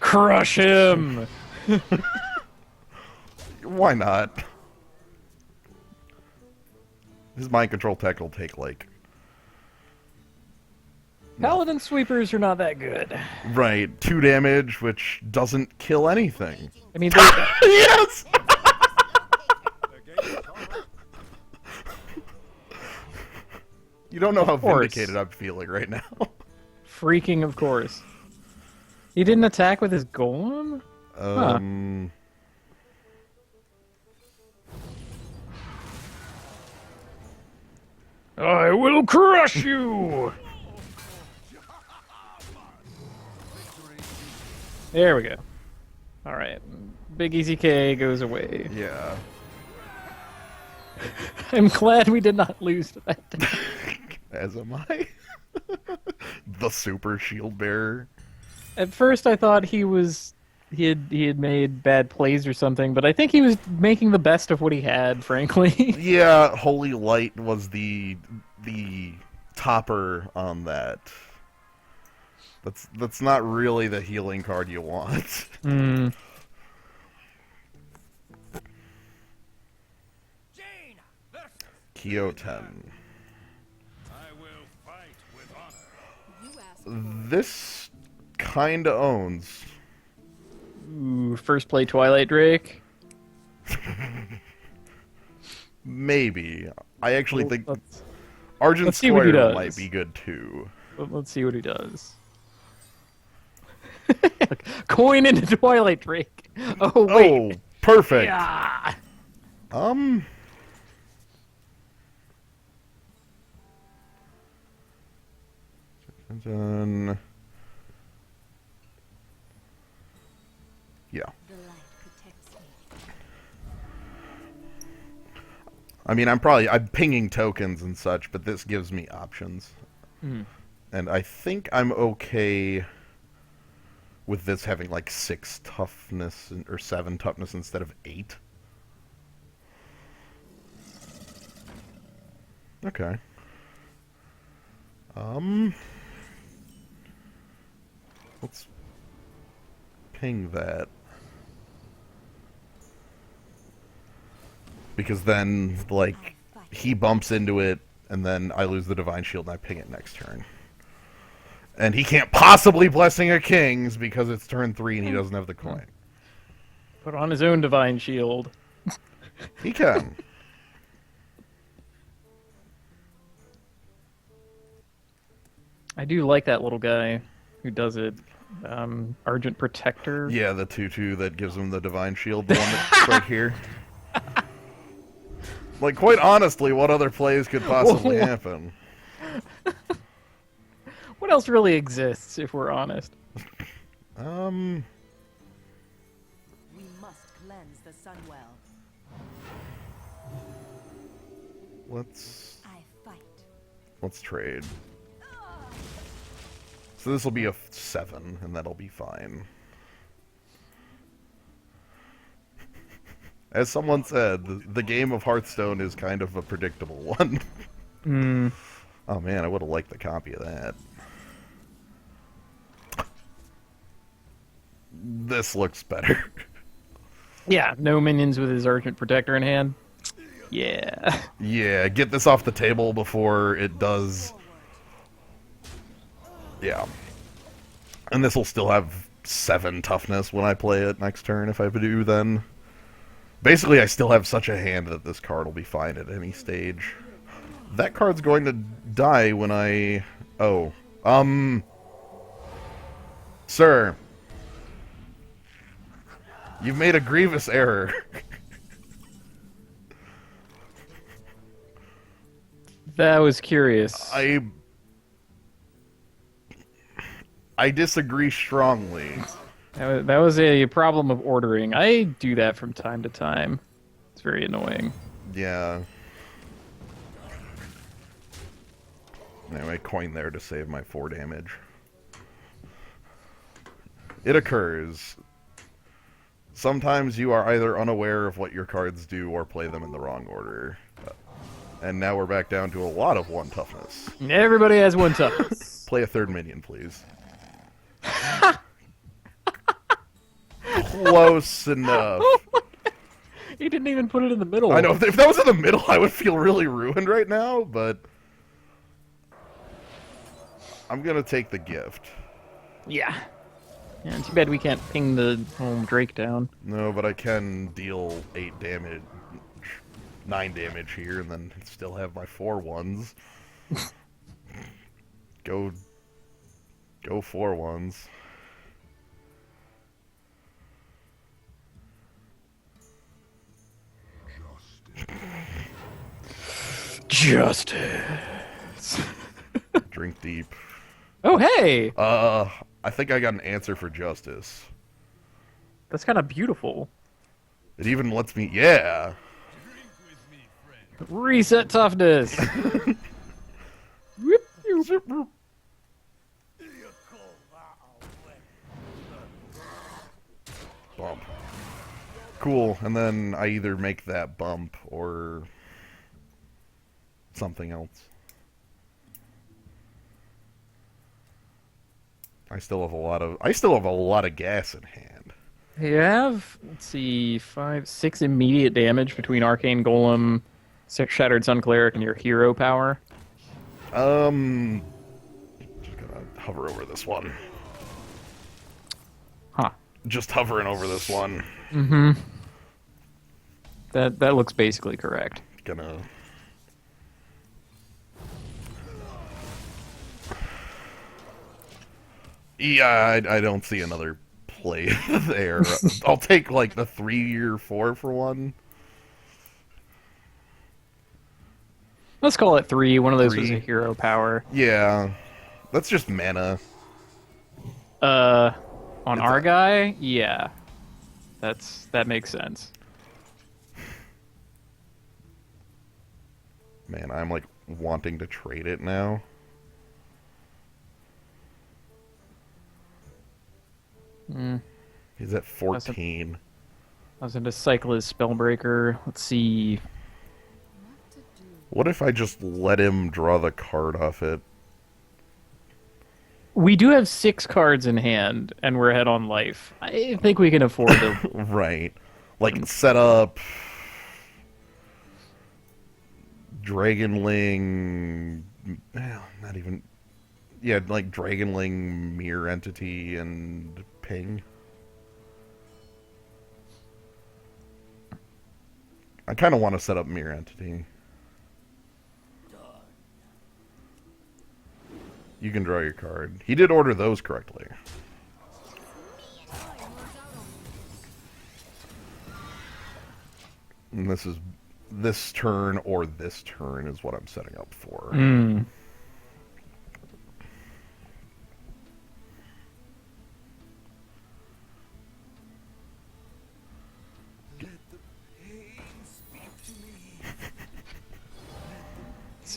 Speaker 2: Crush him!
Speaker 1: Why not? His mind control tech will take like
Speaker 2: Paladin sweepers are not that good.
Speaker 1: right 2 damage, which doesn't kill anything.
Speaker 2: I mean, they,
Speaker 1: Yes. You don't know how
Speaker 2: course.
Speaker 1: vindicated I'm feeling right now.
Speaker 2: freaking of course. He didn't attack with his golem? I will crush you! There we go. Alright. Big Easy K goes away.
Speaker 1: Yeah.
Speaker 2: I'm glad we did not lose to that deck.
Speaker 1: As am I. The super shield bearer.
Speaker 2: At first I thought he had made bad plays or something, but I think he was making the best of what he had, frankly.
Speaker 1: Yeah, Holy Light was the topper on that. That's not really the healing card you want. Kyo 10.
Speaker 3: You asked
Speaker 1: This kinda owns.
Speaker 2: Ooh, first play Twilight Drake.
Speaker 1: Maybe. I actually think
Speaker 2: Let's
Speaker 1: Argent
Speaker 2: see what he
Speaker 1: Square
Speaker 2: does.
Speaker 1: might be good too.
Speaker 2: let's see what he does. Coin into Twilight Drake. Oh wait.
Speaker 1: Oh, perfect.
Speaker 2: Yeah.
Speaker 1: Dun. Yeah.
Speaker 3: the light protects me.
Speaker 1: I mean, I'm pinging tokens and such, but this gives me options. And I think I'm okay with this having like 6 toughness or 7 toughness instead of 8. Okay. Let's ping that. Because then, like, he bumps into it, and then I lose the Divine Shield, and I ping it next turn. And he can't possibly Blessing a King's because it's turn 3 and he doesn't have the coin.
Speaker 2: Put on his own Divine Shield.
Speaker 1: He can.
Speaker 2: I do like that little guy who does it. Argent Protector.
Speaker 1: Yeah, the 2/2 that gives him the Divine Shield, the one that's right here. Like, quite honestly, what other plays could possibly happen?
Speaker 2: What else really exists, if we're honest?
Speaker 1: Um,
Speaker 3: We must cleanse the Sunwell.
Speaker 1: let's
Speaker 3: I fight.
Speaker 1: trade. So this will be a 7, and that'll be fine. As someone said, the game of Hearthstone is kind of a predictable one. Oh man, I would have liked the copy of that. This looks better.
Speaker 2: Yeah, no minions with his Argent Protector in hand. Yeah.
Speaker 1: Yeah, get this off the table before it does. Yeah. And this will still have 7 toughness when I play it next turn if I do then. Basically, I still have such a hand that this card will be fine at any stage. That card's going to die when I... Oh. Sir. You've made a grievous error.
Speaker 2: That was curious.
Speaker 1: I disagree strongly.
Speaker 2: That was a problem of ordering. I do that from time to time. It's very annoying.
Speaker 1: Yeah. Anyway, coin there to save my 4 damage. It occurs. Sometimes you are either unaware of what your cards do or play them in the wrong order. And now we're back down to a lot of 1 toughness.
Speaker 2: Everybody has 1 toughness.
Speaker 1: Play a 3rd minion, please. Close enough.
Speaker 2: He didn't even put it in the middle.
Speaker 1: I know, if that was in the middle, I would feel really ruined right now, but... I'm gonna take the gift.
Speaker 2: Yeah. Yeah, too bad we can't ping the Drake down.
Speaker 1: No, but I can deal 8 damage, 9 damage here, and then still have my 4 ones. Go 4 ones.
Speaker 2: Justice.
Speaker 1: Drink deep.
Speaker 2: Oh, hey!
Speaker 1: I think I got an answer for justice.
Speaker 2: That's kind of beautiful.
Speaker 1: It even lets me, yeah.
Speaker 2: Reset toughness. Whoop.
Speaker 1: Bump. Cool, and then I either make that bump or something else. I still have a lot of gas in hand.
Speaker 2: You have, let's see, 6 immediate damage between Arcane Golem, Shattered Sun Cleric, and your hero power.
Speaker 1: Just gonna hover over this one.
Speaker 2: Huh.
Speaker 1: Just hovering over this one.
Speaker 2: Mm-hmm. That looks basically correct.
Speaker 1: Gonna... Yeah, I don't see another play there. I'll take, like, the 3 or 4 for one.
Speaker 2: Let's call it 3. One of those
Speaker 1: 3.
Speaker 2: was a hero power.
Speaker 1: Yeah. That's just mana.
Speaker 2: On our guy? Yeah. That makes sense.
Speaker 1: Man, I'm, like, wanting to trade it now. He's at 14.
Speaker 2: I was into cycle his Spellbreaker. Let's see.
Speaker 1: What if I just let him draw the card off it?
Speaker 2: We do have 6 cards in hand, and we're ahead on life. I think we can afford to...
Speaker 1: Right. Like, set up... Dragonling... Well, not even... Yeah, like Dragonling, Mirror Entity, and Ping. I kind of want to set up Mirror Entity. You can draw your card. He did order those correctly. And this is... This turn or this turn is what I'm setting up for.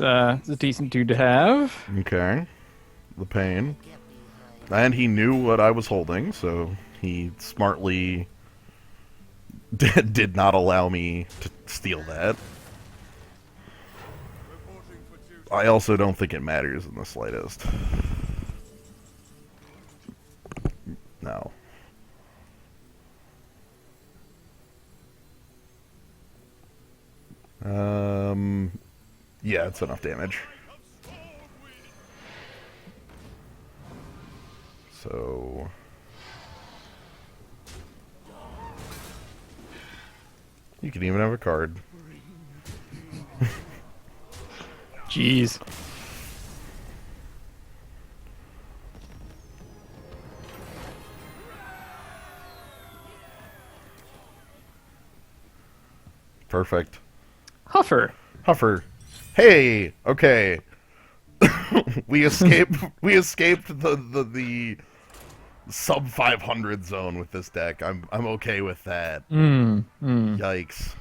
Speaker 2: It's a decent dude to have.
Speaker 1: Okay. The pain. And he knew what I was holding, so he smartly did not allow me to steal that. I also don't think it matters in the slightest. No. Yeah, it's enough damage. So... You can even have a card.
Speaker 2: Jeez.
Speaker 1: Perfect.
Speaker 2: Huffer.
Speaker 1: Huffer. Hey, okay. we escaped the sub 500 zone with this deck. I'm okay with that. Yikes.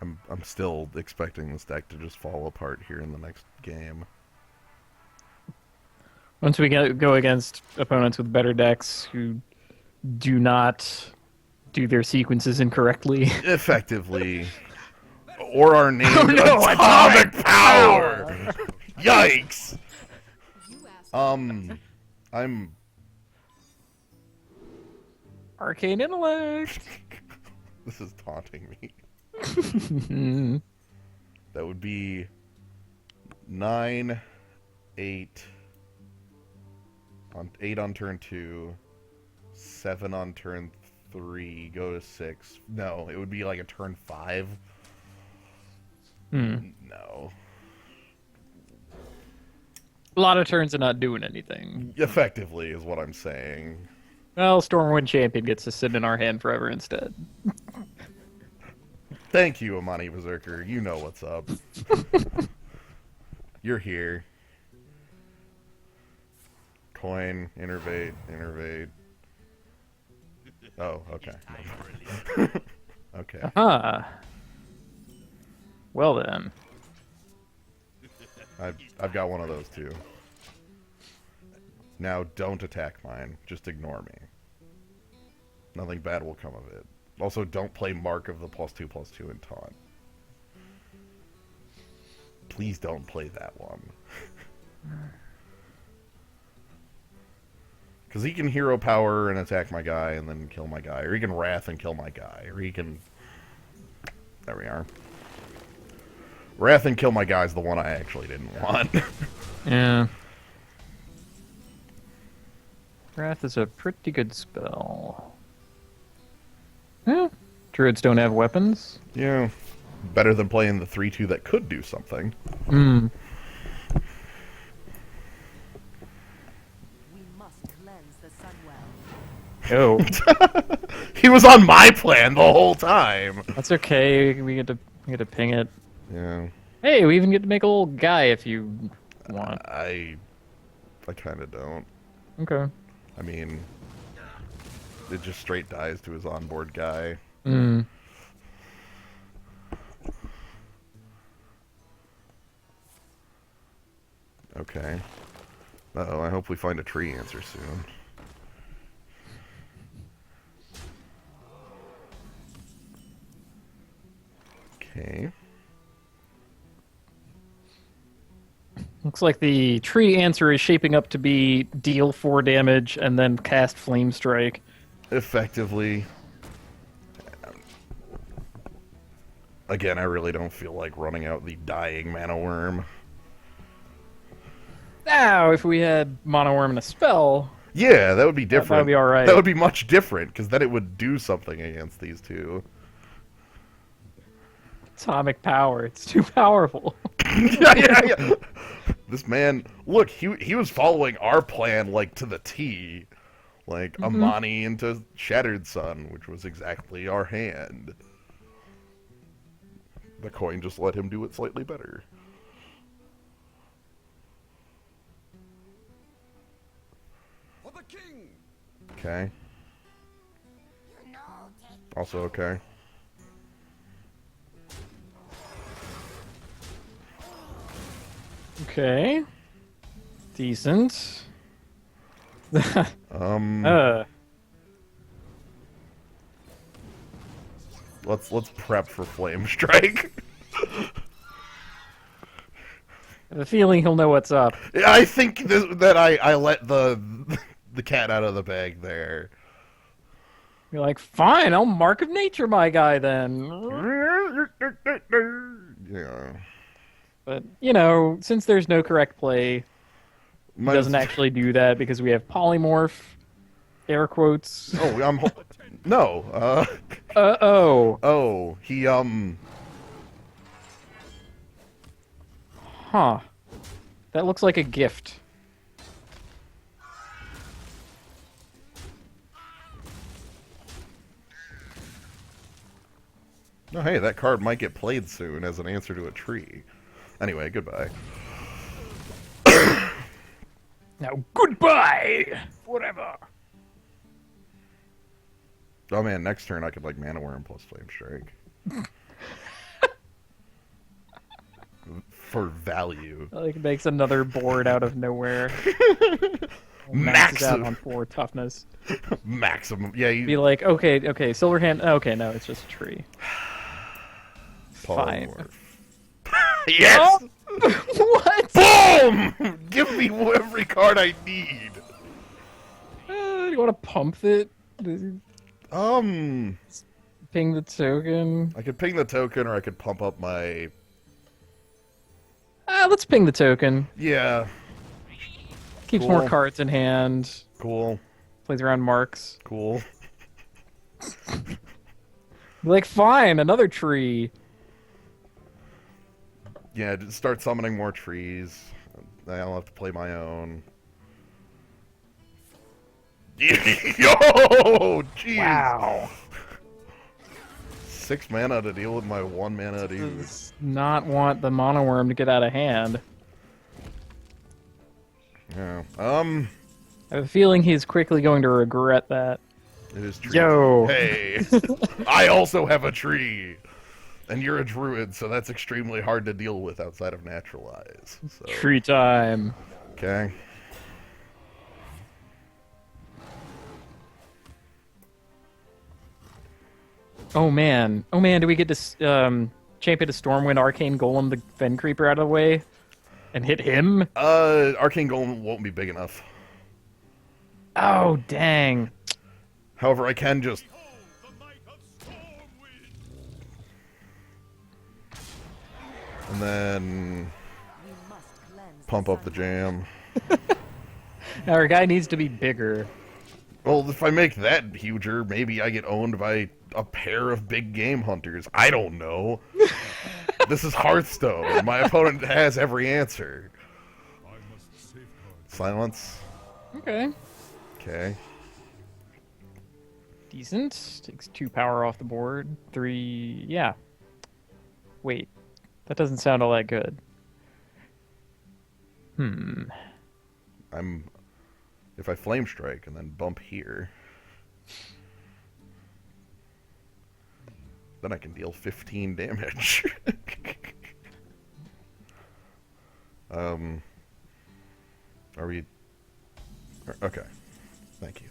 Speaker 1: I'm still expecting this deck to just fall apart here in the next game.
Speaker 2: Once we go against opponents with better decks who do not do their sequences incorrectly.
Speaker 1: Effectively. Or are named
Speaker 2: Oh, no,
Speaker 1: Atomic Power! Yikes! I'm...
Speaker 2: Arcane Intellect.
Speaker 1: This is taunting me. That would be 9, 8 on turn 2, 7 on turn 3, go to 6. No, it would be like a turn 5. No.
Speaker 2: A lot of turns are not doing anything.
Speaker 1: Effectively is what I'm saying.
Speaker 2: Well, Stormwind Champion gets to sit in our hand forever instead.
Speaker 1: Thank you, Amani Berserker. You know what's up. You're here. Coin, innervate. Oh, okay. Okay.
Speaker 2: Ah. Well then.
Speaker 1: I've got one of those too. Now don't attack mine. Just ignore me. Nothing bad will come of it. Also, don't play Mark of the +2/+2 in taunt. Please don't play that one. Because he can hero power and attack my guy and then kill my guy. Or he can wrath and kill my guy. Or he can... There we are. Wrath and kill my guy is the one I actually didn't want.
Speaker 2: Yeah. Wrath is a pretty good spell. Yeah. Druids don't have weapons.
Speaker 1: Yeah. Better than playing the 3/2 that could do something.
Speaker 2: Hmm.
Speaker 3: We must cleanse the Sunwell.
Speaker 2: Oh.
Speaker 1: He was on my plan the whole time.
Speaker 2: That's okay. We get to ping it.
Speaker 1: Yeah.
Speaker 2: Hey, we even get to make a little guy if you want.
Speaker 1: I kind of don't.
Speaker 2: Okay.
Speaker 1: I mean, it just straight dies to his onboard guy.
Speaker 2: Hmm.
Speaker 1: Okay. Uh-oh, I hope we find a tree answer soon. Okay.
Speaker 2: Looks like the tree answer is shaping up to be deal 4 damage and then cast Flame Strike.
Speaker 1: Effectively. Again, I really don't feel like running out the dying mana worm.
Speaker 2: Now, if we had Mono Worm and a spell,
Speaker 1: Yeah, that would be different.
Speaker 2: that would be alright.
Speaker 1: That would be much different, because then it would do something against these two.
Speaker 2: Atomic Power, it's too powerful.
Speaker 1: Yeah. This man, look, he was following our plan, like, to the T. Like, Amani into Shattered Sun, which was exactly our hand. The coin just let him do it slightly better. Okay. Also okay.
Speaker 2: Okay. Decent.
Speaker 1: Um, let's prep for Flame Strike.
Speaker 2: I have a feeling he'll know what's up.
Speaker 1: I think that I let the cat out of the bag there.
Speaker 2: You're like, fine, I'll Mark of Nature my guy then.
Speaker 1: Yeah.
Speaker 2: But, you know, since there's no correct play, he doesn't actually do that because we have polymorph, air quotes.
Speaker 1: Oh, no.
Speaker 2: Uh-oh.
Speaker 1: Oh, he
Speaker 2: Huh. That looks like a gift.
Speaker 1: Oh, hey, that card might get played soon as an answer to a tree. Anyway, goodbye.
Speaker 2: Now, goodbye! Forever.
Speaker 1: Oh man, next turn I could like Mana Worm plus Flame Strike. For value.
Speaker 2: Like, makes another board out of nowhere. Maxes out on 4 toughness.
Speaker 1: Maximum. Yeah, you
Speaker 2: Be like, okay, Silver Hand. Okay, no, it's just a tree. Fine.
Speaker 1: Yes!
Speaker 2: What?
Speaker 1: Boom! Give me every card I need.
Speaker 2: You want to pump it? Ping the token.
Speaker 1: I could ping the token, or I could pump up my.
Speaker 2: Let's ping the token.
Speaker 1: Yeah.
Speaker 2: Keeps
Speaker 1: Cool.
Speaker 2: more cards in hand.
Speaker 1: Cool.
Speaker 2: Plays around marks.
Speaker 1: Cool.
Speaker 2: Be like, fine, another tree.
Speaker 1: Yeah, just start summoning more trees. I'll have to play my own. Yo! Jeez!
Speaker 2: Wow.
Speaker 1: 6 mana to deal with my 1 mana dude.
Speaker 2: Does not want the mono worm to get out of hand.
Speaker 1: Yeah.
Speaker 2: I have a feeling he's quickly going to regret that.
Speaker 1: It is true.
Speaker 2: Yo.
Speaker 1: Hey! I also have a tree! And you're a druid, so that's extremely hard to deal with outside of Natural Eyes. So.
Speaker 2: Tree time.
Speaker 1: Okay.
Speaker 2: Oh man, do we get to champion a Stormwind Arcane Golem, the Fen Creeper, out of the way? And hit him?
Speaker 1: Arcane Golem won't be big enough.
Speaker 2: Oh, dang.
Speaker 1: However, I can just... And then... pump up the jam.
Speaker 2: Now our guy needs to be bigger.
Speaker 1: Well, if I make that huger, maybe I get owned by a pair of big game hunters. I don't know. This is Hearthstone. My opponent has every answer. Silence.
Speaker 2: Okay.
Speaker 1: Okay.
Speaker 2: Decent. Takes 2 power off the board. 3... yeah. Wait. That doesn't sound all that good.
Speaker 1: If I Flame Strike and then bump here, then I can deal 15 damage. Are we... Okay. Thank you.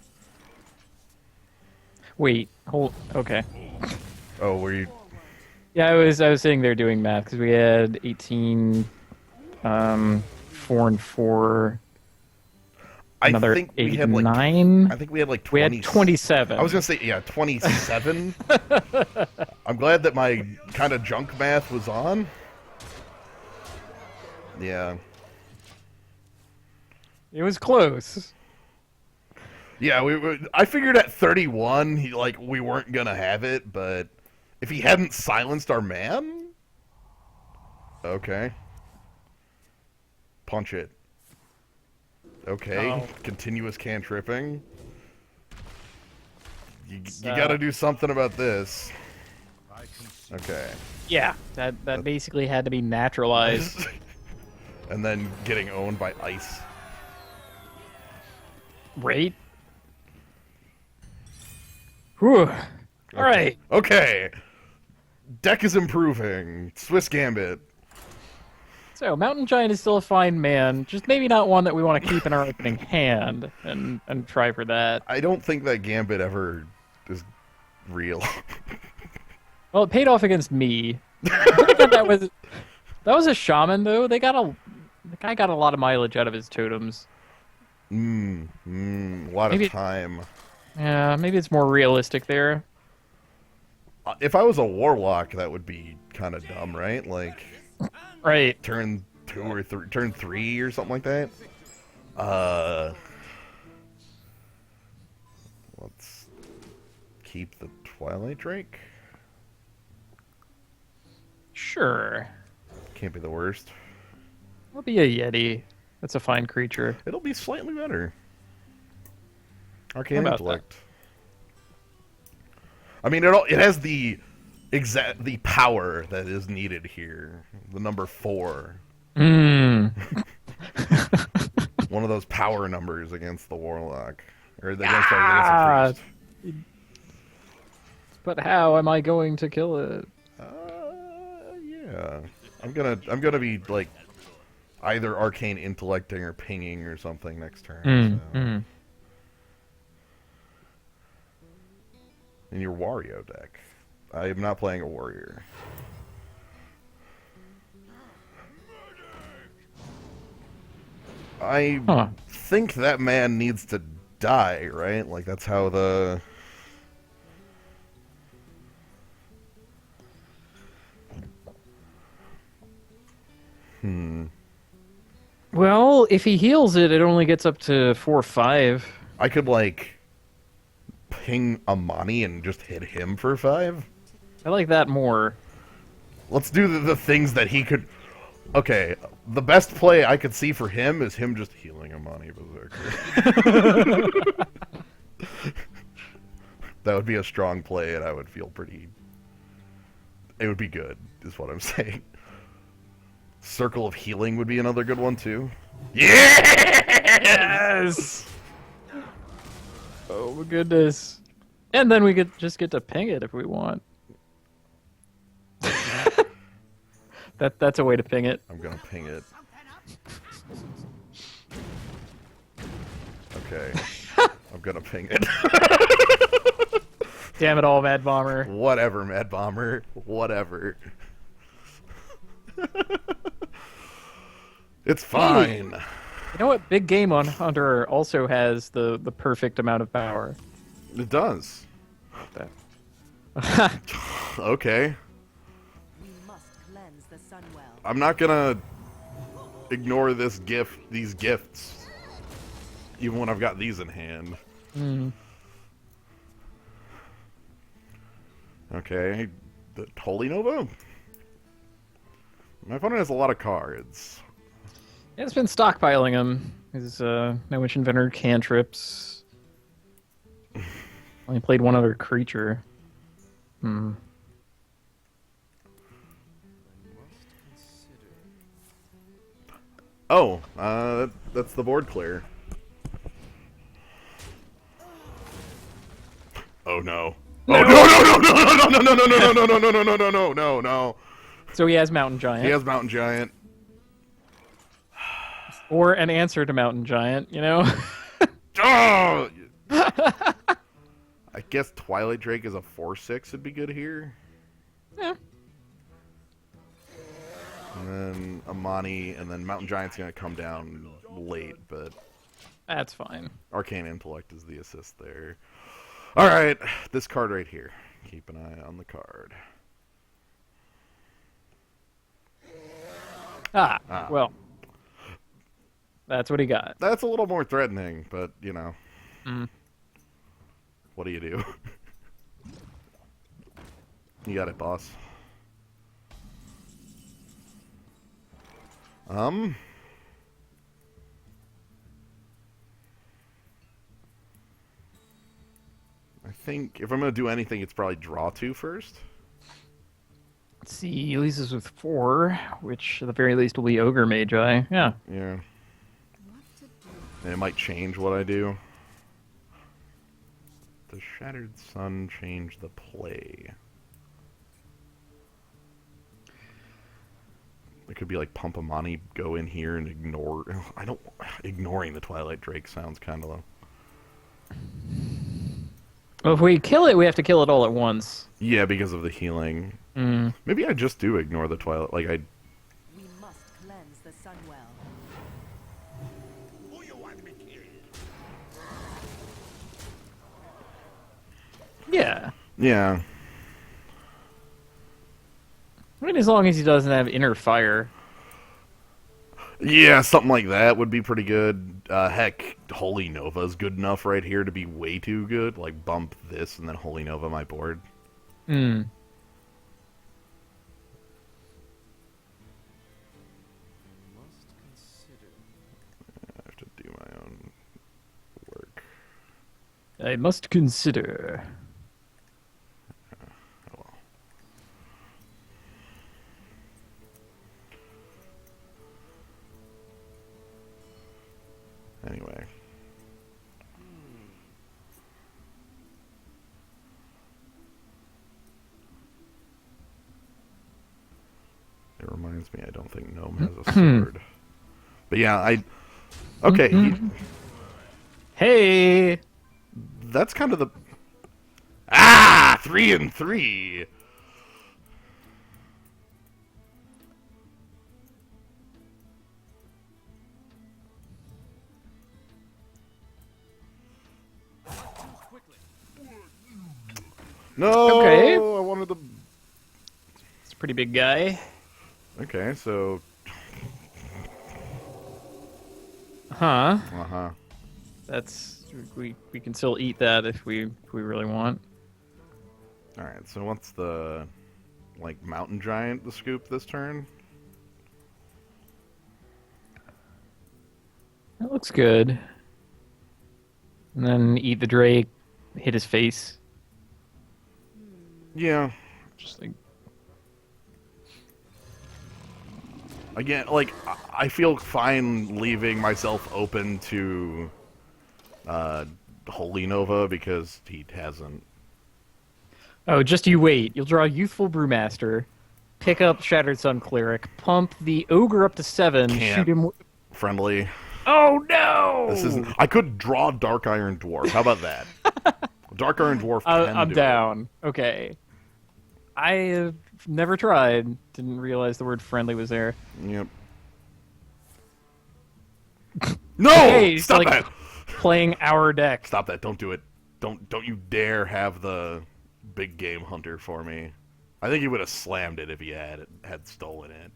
Speaker 2: Wait. Hold... okay.
Speaker 1: Oh, were you...
Speaker 2: Yeah, I was sitting there doing math, because we had 18... 4 and 4... Another
Speaker 1: I think
Speaker 2: 8
Speaker 1: we had
Speaker 2: and
Speaker 1: like
Speaker 2: 9?
Speaker 1: I think we had like 20.
Speaker 2: We had 27.
Speaker 1: I was gonna say 27. I'm glad that my kind of junk math was on. Yeah.
Speaker 2: It was close.
Speaker 1: Yeah, I figured at 31, we weren't gonna have it, but if he hadn't silenced our man, okay. Punch it. Okay, continuous cantripping. You gotta do something about this. Okay.
Speaker 2: Yeah, that basically had to be naturalized.
Speaker 1: And then getting owned by ice.
Speaker 2: Right? Whew. All right.
Speaker 1: Okay. Deck is improving. Swiss Gambit.
Speaker 2: So Mountain Giant is still a fine man, just maybe not one that we want to keep in our opening hand and try for that.
Speaker 1: I don't think that Gambit ever is real.
Speaker 2: Well, it paid off against me. I'm pretty sure that was a shaman though. The guy got a lot of mileage out of his totems.
Speaker 1: A lot
Speaker 2: Maybe-
Speaker 1: of time.
Speaker 2: Yeah, maybe it's more realistic there.
Speaker 1: If I was a warlock, that would be kind of dumb, right? Like
Speaker 2: Right.
Speaker 1: turn 2 or turn 3 or something like that. Let's keep the Twilight Drake.
Speaker 2: Sure.
Speaker 1: Can't be the worst.
Speaker 2: I'll be a Yeti. That's a fine creature.
Speaker 1: It'll be slightly better. Arcane
Speaker 2: How about
Speaker 1: Intellect. I mean, it has the power that is needed here. The number 4.
Speaker 2: Mmm.
Speaker 1: One of those power numbers against the warlock, or against
Speaker 2: Ah!
Speaker 1: the priest.
Speaker 2: But how am I going to kill it?
Speaker 1: Yeah. I'm gonna be like either arcane intellecting or pinging or something next turn. So. In your Wario deck. I am not playing a warrior. I think that man needs to die, right? Like that's how the
Speaker 2: Well, if he heals it, it only gets up to 4/5.
Speaker 1: I could like ping Amani and just hit him for 5.
Speaker 2: I like that more.
Speaker 1: Let's do the things that he could. Okay, the best play I could see for him is him just healing Amani Berserker. That would be a strong play, and I would feel pretty. It would be good, is what I'm saying. Circle of Healing would be another good one too.
Speaker 2: Yes! Oh my goodness. And then we could just get to ping it if we want. That's a way to ping it.
Speaker 1: I'm gonna ping it. Okay. I'm gonna ping it.
Speaker 2: Damn it all, Mad Bomber.
Speaker 1: Whatever, Mad Bomber. Whatever. It's fine.
Speaker 2: You know what? Big Game on Hunter also has the perfect amount of power.
Speaker 1: It does.
Speaker 2: That-
Speaker 1: Okay.
Speaker 3: We must cleanse the Sunwell.
Speaker 1: I'm not gonna ignore these gifts, even when I've got these in hand. Okay, the Holy Nova. My opponent has a lot of cards.
Speaker 2: Yeah, it's been stockpiling them. His No Witch Inventor cantrips. Only played one other creature.
Speaker 1: Oh, that's the board clear. Oh no. Oh no no no no no no no no no no no no no no no no.
Speaker 2: So he has Mountain Giant.
Speaker 1: He has Mountain Giant.
Speaker 2: Or an answer to Mountain Giant, you know?
Speaker 1: Oh! I guess Twilight Drake is a 4/6 would be good here.
Speaker 2: Yeah.
Speaker 1: And then Amani, and then Mountain Giant's gonna come down late, but
Speaker 2: That's fine.
Speaker 1: Arcane Intellect is the assist there. Alright, this card right here. Keep an eye on the card.
Speaker 2: Well. That's what he got.
Speaker 1: That's a little more threatening, but, you know. What do you do? You got it, boss. I think if I'm going to do anything, it's probably draw 2 first.
Speaker 2: Let's see, he leases with 4, which at the very least will be Ogre Magi. Yeah.
Speaker 1: Yeah. And it might change what I do. the Shattered Sun change the play? It could be like Pumpamani, go in here and ignore... I don't... Ignoring the Twilight Drake sounds kind of low.
Speaker 2: Well, if we kill it, we have to kill it all at once.
Speaker 1: Yeah, because of the healing.
Speaker 2: Mm.
Speaker 1: Maybe I just do ignore the Twilight... Like, I...
Speaker 3: We must cleanse the Sunwell.
Speaker 4: Who you want to be killed?
Speaker 2: Yeah.
Speaker 1: Yeah.
Speaker 2: I mean, as long as he doesn't have inner fire.
Speaker 1: Yeah, something like that would be pretty good. Heck, Holy Nova is good enough right here to be way too good. Like, bump this and then Holy Nova my board.
Speaker 2: Hmm.
Speaker 4: Must consider.
Speaker 1: I have to do my own work.
Speaker 2: I must consider.
Speaker 1: Oh well. Anyway. It reminds me, I don't think Gnome has a sword. But yeah, okay,
Speaker 2: Hey!
Speaker 1: that's kind of the... Ah! 3 and 3! No!
Speaker 2: Okay.
Speaker 1: I wanted the...
Speaker 2: It's a pretty big guy.
Speaker 1: Okay, so...
Speaker 2: Huh.
Speaker 1: Uh-huh.
Speaker 2: That's... We can still eat that if we really want.
Speaker 1: Alright, so what's the... Like, Mountain Giant, the scoop this turn?
Speaker 2: That looks good. And then eat the Drake, hit his face.
Speaker 1: Yeah.
Speaker 2: Just like...
Speaker 1: Again, like, I feel fine leaving myself open to Holy Nova because he hasn't.
Speaker 2: Oh, just you wait. You'll draw Youthful Brewmaster, pick up Shattered Sun Cleric, pump the Ogre up to 7,
Speaker 1: Can't.
Speaker 2: shoot him...
Speaker 1: Friendly.
Speaker 2: Oh, no!
Speaker 1: This isn't. I could draw Dark Iron Dwarf. How about that? Dark Iron Dwarf. Can
Speaker 2: I'm
Speaker 1: do
Speaker 2: down. Okay. I have never tried. Didn't realize the word friendly was there.
Speaker 1: It. Yep. No!
Speaker 2: Hey, he's
Speaker 1: Stop
Speaker 2: like
Speaker 1: that!
Speaker 2: playing our deck.
Speaker 1: Stop that! Don't do it! Don't you dare have the big game hunter for me. I think he would have slammed it if he had stolen it.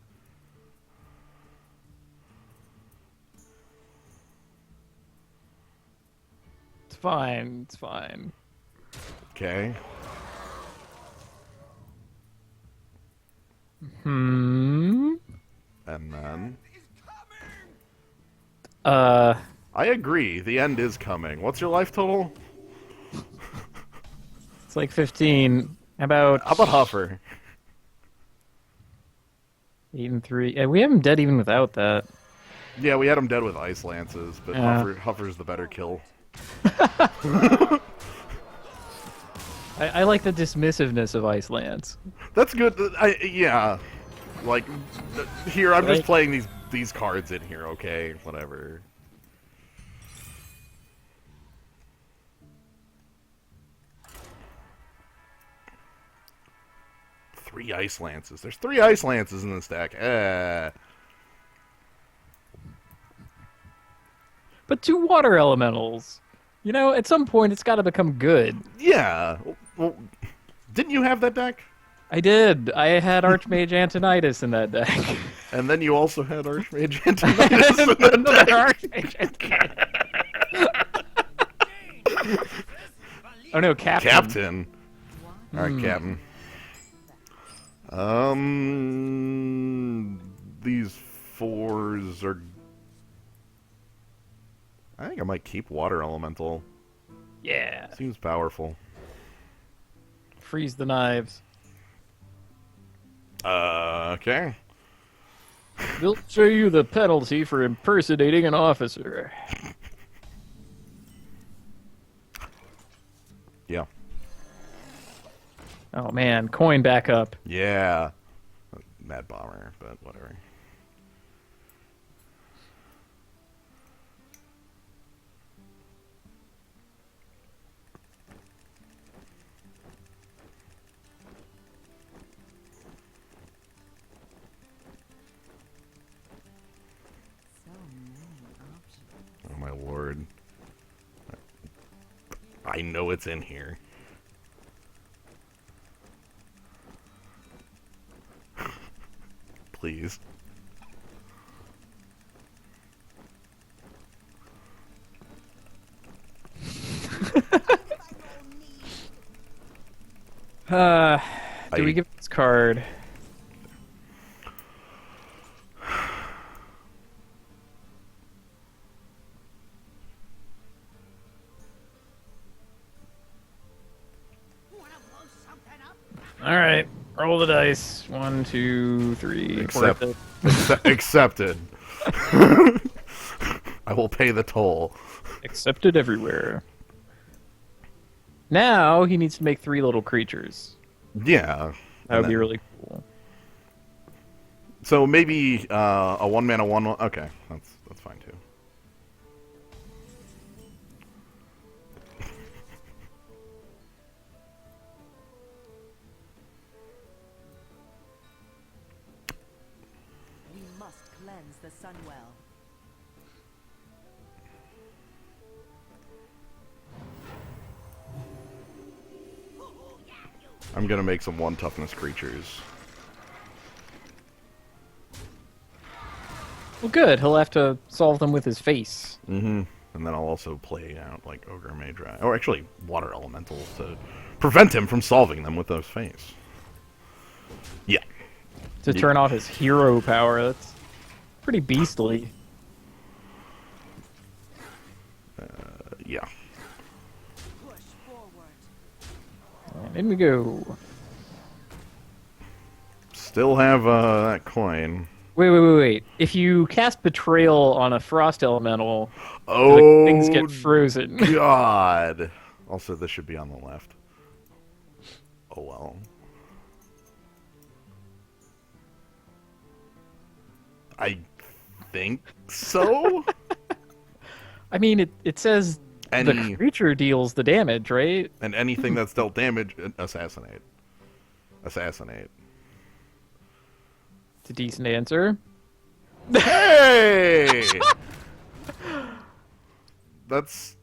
Speaker 2: It's fine. It's fine.
Speaker 1: Okay.
Speaker 2: Hmm.
Speaker 1: And then
Speaker 2: I
Speaker 1: agree. The end is coming. What's your life total?
Speaker 2: It's like 15. How about
Speaker 1: Huffer?
Speaker 2: 8 and 3? Yeah, we have him dead even without that.
Speaker 1: Yeah, we had him dead with ice lances, but
Speaker 2: Yeah.
Speaker 1: Huffer's the better kill.
Speaker 2: I like the dismissiveness of Ice Lance.
Speaker 1: That's good. Yeah. Like, here, I'm just
Speaker 2: Like-
Speaker 1: playing these cards in here, okay? Whatever. Three ice lances. There's 3 ice lances in this deck.
Speaker 2: But 2 water elementals. You know, at some point it's got to become good.
Speaker 1: Yeah. Well, didn't you have that deck?
Speaker 2: I did. I had Archmage Antonitis in that deck.
Speaker 1: And then you also had Archmage Antonitis in that
Speaker 2: Another
Speaker 1: deck.
Speaker 2: Archmage Antonitis. Oh no, Captain.
Speaker 1: Captain. Alright, Captain. These 4s are... I think I might keep Water Elemental.
Speaker 2: Yeah.
Speaker 1: Seems powerful.
Speaker 2: Freeze the knives.
Speaker 1: Okay.
Speaker 2: They'll show you the penalty for impersonating an officer.
Speaker 1: Yeah,
Speaker 2: Oh man, coin back up.
Speaker 1: Yeah. Mad Bomber, but whatever.
Speaker 3: So many options.
Speaker 1: Oh my lord. I know it's in here. Please.
Speaker 2: Do we give this card? All right, roll the dice. 1, 2, 3.
Speaker 1: Accept-
Speaker 2: Worth it.
Speaker 1: Accepted. I will pay the toll.
Speaker 2: Accepted everywhere. Now he needs to make 3 little creatures.
Speaker 1: Yeah.
Speaker 2: That would be really cool.
Speaker 1: So maybe a 1-mana 1/1. Okay, that's fine too.
Speaker 3: We must cleanse the Sunwell.
Speaker 1: I'm gonna make some 1 toughness creatures.
Speaker 2: Well, good. He'll have to solve them with his face.
Speaker 1: Mm-hmm. And then I'll also play out like Ogre Mage, or actually Water Elemental to prevent him from solving them with those face. Yeah.
Speaker 2: To turn off his hero power. That's pretty beastly.
Speaker 1: Yeah.
Speaker 3: Push forward.
Speaker 2: And in we go.
Speaker 1: Still have that coin.
Speaker 2: Wait. If you cast Betrayal on a Frost Elemental,
Speaker 1: Oh,
Speaker 2: things get frozen.
Speaker 1: God. Also, this should be on the left. Oh well. I think so.
Speaker 2: I mean, it says the creature deals the damage, right?
Speaker 1: And anything that's dealt damage, assassinate. Assassinate.
Speaker 2: It's a decent answer.
Speaker 1: Hey! That's...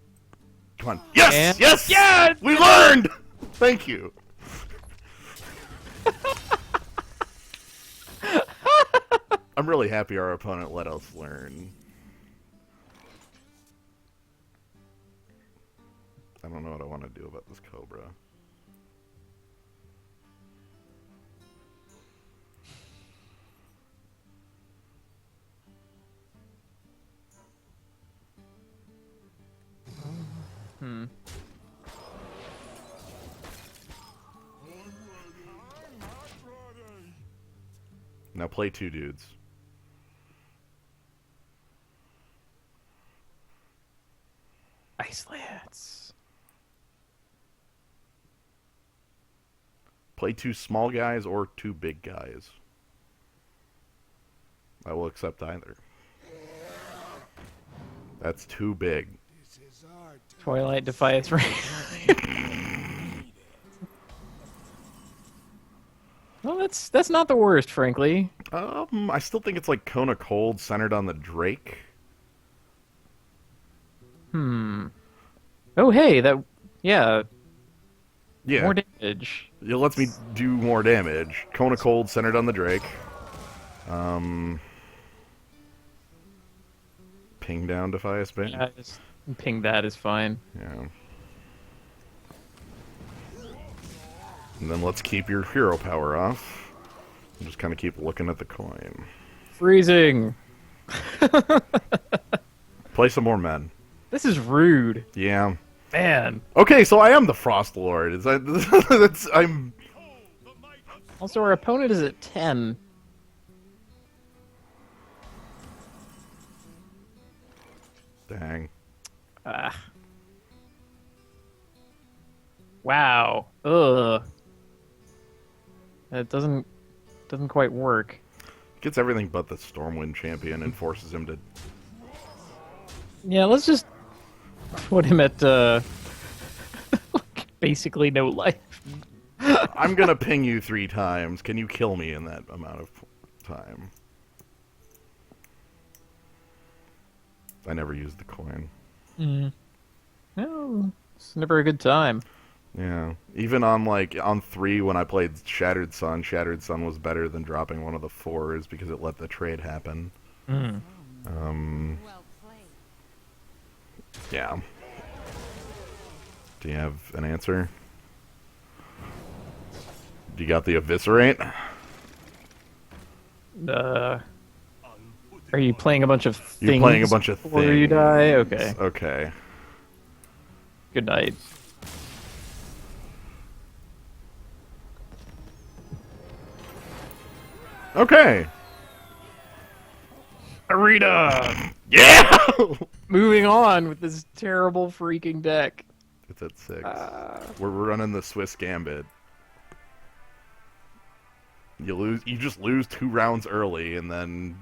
Speaker 1: Come on. Yes!
Speaker 2: And-
Speaker 1: Yes!
Speaker 2: Yes!
Speaker 1: We learned! Thank you. I'm really happy our opponent let us learn. I don't know what I want to do about this Cobra. Now play 2 dudes.
Speaker 2: Ice Lance.
Speaker 1: Play 2 small guys or 2 big guys. I will accept either. That's too big.
Speaker 2: Twilight Defiance Ring. Well, that's not the worst, frankly.
Speaker 1: I still think it's like Cone of Cold centered on the Drake.
Speaker 2: Oh, hey, yeah,
Speaker 1: Yeah.
Speaker 2: more damage.
Speaker 1: It lets me do more damage. Cone of Cold centered on the Drake. Ping down Defiance Bane.
Speaker 2: Yeah, just ping that is fine.
Speaker 1: Yeah. And then let's keep your hero power off. And just kind of keep looking at the coin.
Speaker 2: Freezing.
Speaker 1: Play some more men.
Speaker 2: This is rude,
Speaker 1: Yeah.
Speaker 2: man.
Speaker 1: Okay, so I am the Frost Lord. Is that, I'm...
Speaker 2: Also, our opponent is at 10.
Speaker 1: Dang.
Speaker 2: Ah. Wow. Ugh. It doesn't quite work.
Speaker 1: Gets everything but the Stormwind champion and forces him to.
Speaker 2: Yeah, let's just put him at basically no life.
Speaker 1: I'm gonna ping you 3 times. Can you kill me in that amount of time? I never used the coin.
Speaker 2: No, it's never a good time.
Speaker 1: Yeah. Even on 3 when I played Shattered Sun was better than dropping one of the 4s because it let the trade happen.
Speaker 3: Well played.
Speaker 1: Yeah. Do you have an answer? You got the Eviscerate?
Speaker 2: Are you playing a bunch of things?
Speaker 1: You're playing a bunch of
Speaker 2: before
Speaker 1: things.
Speaker 2: you die? Okay.
Speaker 1: Okay.
Speaker 2: Good night.
Speaker 1: Okay.
Speaker 2: Arena!
Speaker 1: Yeah!
Speaker 2: Moving on with this terrible freaking deck.
Speaker 1: It's at 6. We're running the Swiss Gambit. You just lose 2 rounds early, and then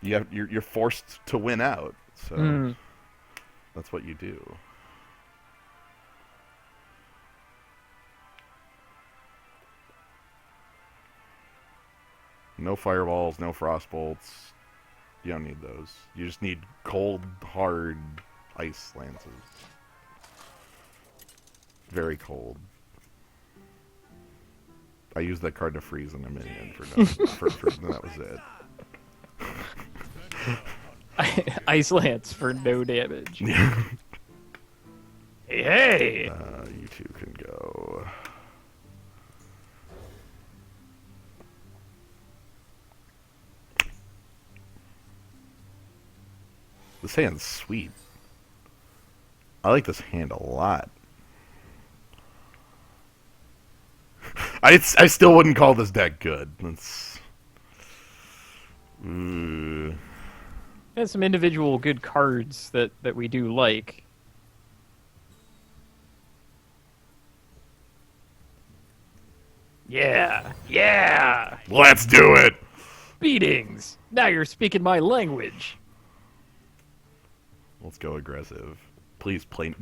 Speaker 1: you're forced to win out. So that's what you do. No fireballs, no frostbolts. You don't need those. You just need cold, hard ice lances. Very cold. I used that card to freeze an minion for that was it.
Speaker 2: Ice Lance for no damage. Hey!
Speaker 1: You 2 can go. This hand's sweet. I like this hand a lot. I still wouldn't call this deck good. It's...
Speaker 2: There's some individual good cards that we do like. Yeah! Yeah!
Speaker 1: Let's do it!
Speaker 2: Beatings! Now you're speaking my language.
Speaker 1: Let's go aggressive. Please play...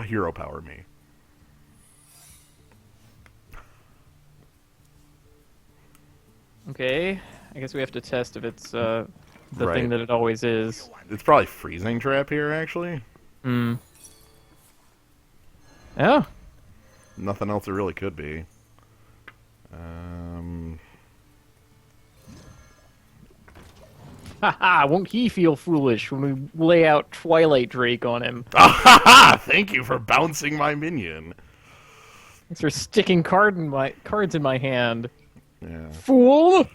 Speaker 1: hero power me.
Speaker 2: Okay, I guess we have to test if it's the
Speaker 1: Right.
Speaker 2: thing that it always is.
Speaker 1: It's probably Freezing Trap here, actually.
Speaker 2: Yeah.
Speaker 1: Nothing else it really could be.
Speaker 2: Haha, won't he feel foolish when we lay out Twilight Drake on him?
Speaker 1: Thank you for bouncing my minion.
Speaker 2: Thanks for sticking cards in my hand.
Speaker 1: Yeah.
Speaker 2: Fool!
Speaker 3: Mind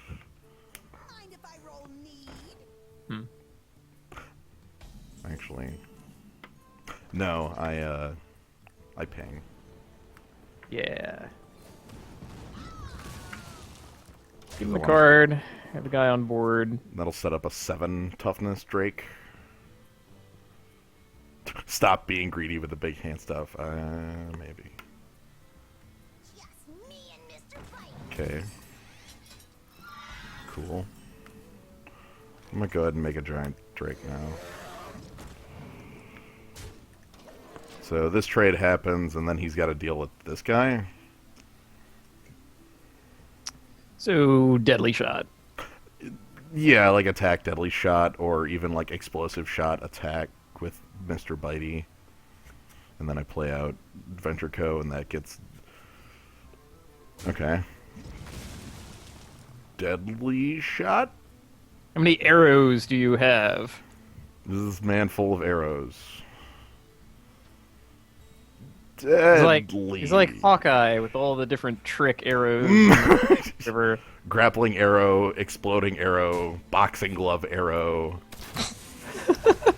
Speaker 3: if I roll need?
Speaker 1: Actually, no. I ping.
Speaker 2: Yeah. Give him
Speaker 1: The
Speaker 2: the
Speaker 1: one.
Speaker 2: card. Have the guy on board.
Speaker 1: That'll set up a 7 toughness Drake. Stop being greedy with the big hand stuff. Maybe.
Speaker 3: Yes, me and Mr. Fight.
Speaker 1: Okay. Cool. I'm gonna go ahead and make a giant Drake now. So this trade happens, and then he's got to deal with this guy.
Speaker 2: So, Deadly Shot.
Speaker 1: Yeah, like attack, deadly shot, or even like explosive shot attack with Mr. Bitey. And then I play out Venture Co, and that gets... Okay. Deadly shot?
Speaker 2: How many arrows do you have?
Speaker 1: This is man full of arrows.
Speaker 2: He's like Hawkeye with all the different trick arrows. Whatever.
Speaker 1: Grappling arrow, exploding arrow, boxing glove arrow.
Speaker 3: Put the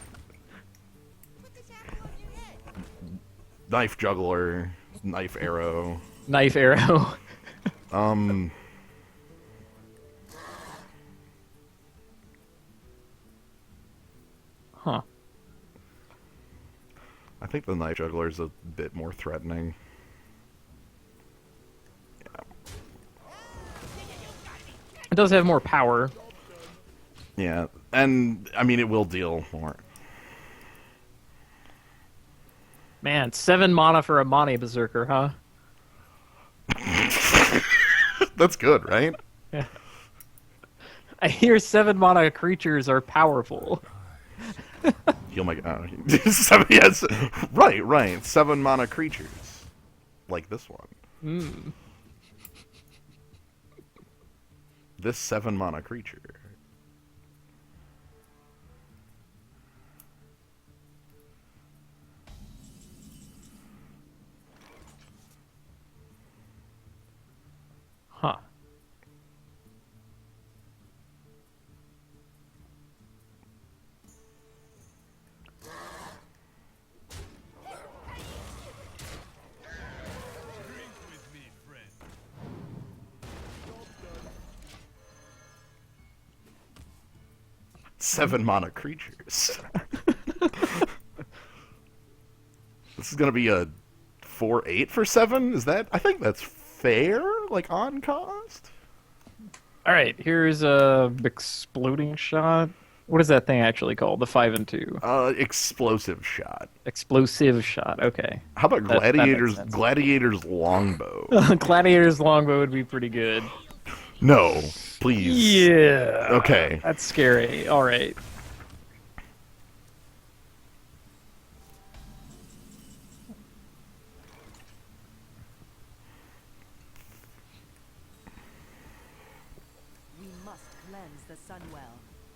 Speaker 3: tackle on your head.
Speaker 1: Knife juggler, knife arrow.
Speaker 2: Knife arrow. Huh.
Speaker 1: I think the knife juggler is a bit more threatening.
Speaker 2: does have more power.
Speaker 1: Yeah, and I mean it will deal more.
Speaker 2: Man, 7 mana for a Mani Berserker, huh?
Speaker 1: That's good, right?
Speaker 2: Yeah. I hear 7 mana creatures are powerful.
Speaker 1: Heal my. Yes, right. 7 mana creatures, like this one. This 7 mana creature.
Speaker 2: Huh.
Speaker 4: With me, friend.
Speaker 1: 7 mana creatures. This is gonna be a 4/8 for 7. Is that? I think that's fair. Like on cost.
Speaker 2: All right, here's a exploding shot. What is that thing actually called? The 5 and 2.
Speaker 1: Explosive shot.
Speaker 2: Explosive shot. Okay.
Speaker 1: How about
Speaker 2: That makes
Speaker 1: gladiators?
Speaker 2: sense.
Speaker 1: Gladiators longbow.
Speaker 2: Gladiator's longbow would be pretty good.
Speaker 1: No, please.
Speaker 2: Yeah.
Speaker 1: Okay.
Speaker 2: That's scary. All right.
Speaker 3: We must cleanse the Sunwell.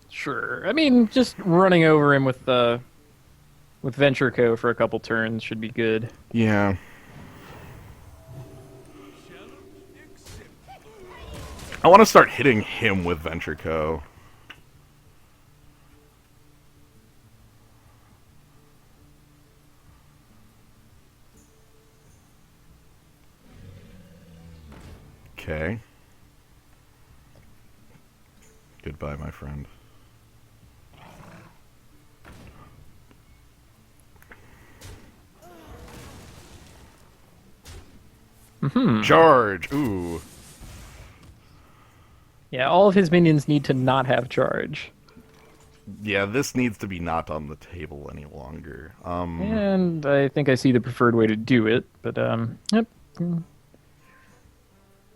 Speaker 2: Sure. I mean, just running over him with Venture Co. for a couple turns should be good.
Speaker 1: Yeah. I want to start hitting him with Venture Co. Okay. Goodbye, my friend. Charge! Ooh.
Speaker 2: Yeah, all of his minions need to not have charge.
Speaker 1: Yeah, this needs to be not on the table any longer.
Speaker 2: And I think I see the preferred way to do it, but yep.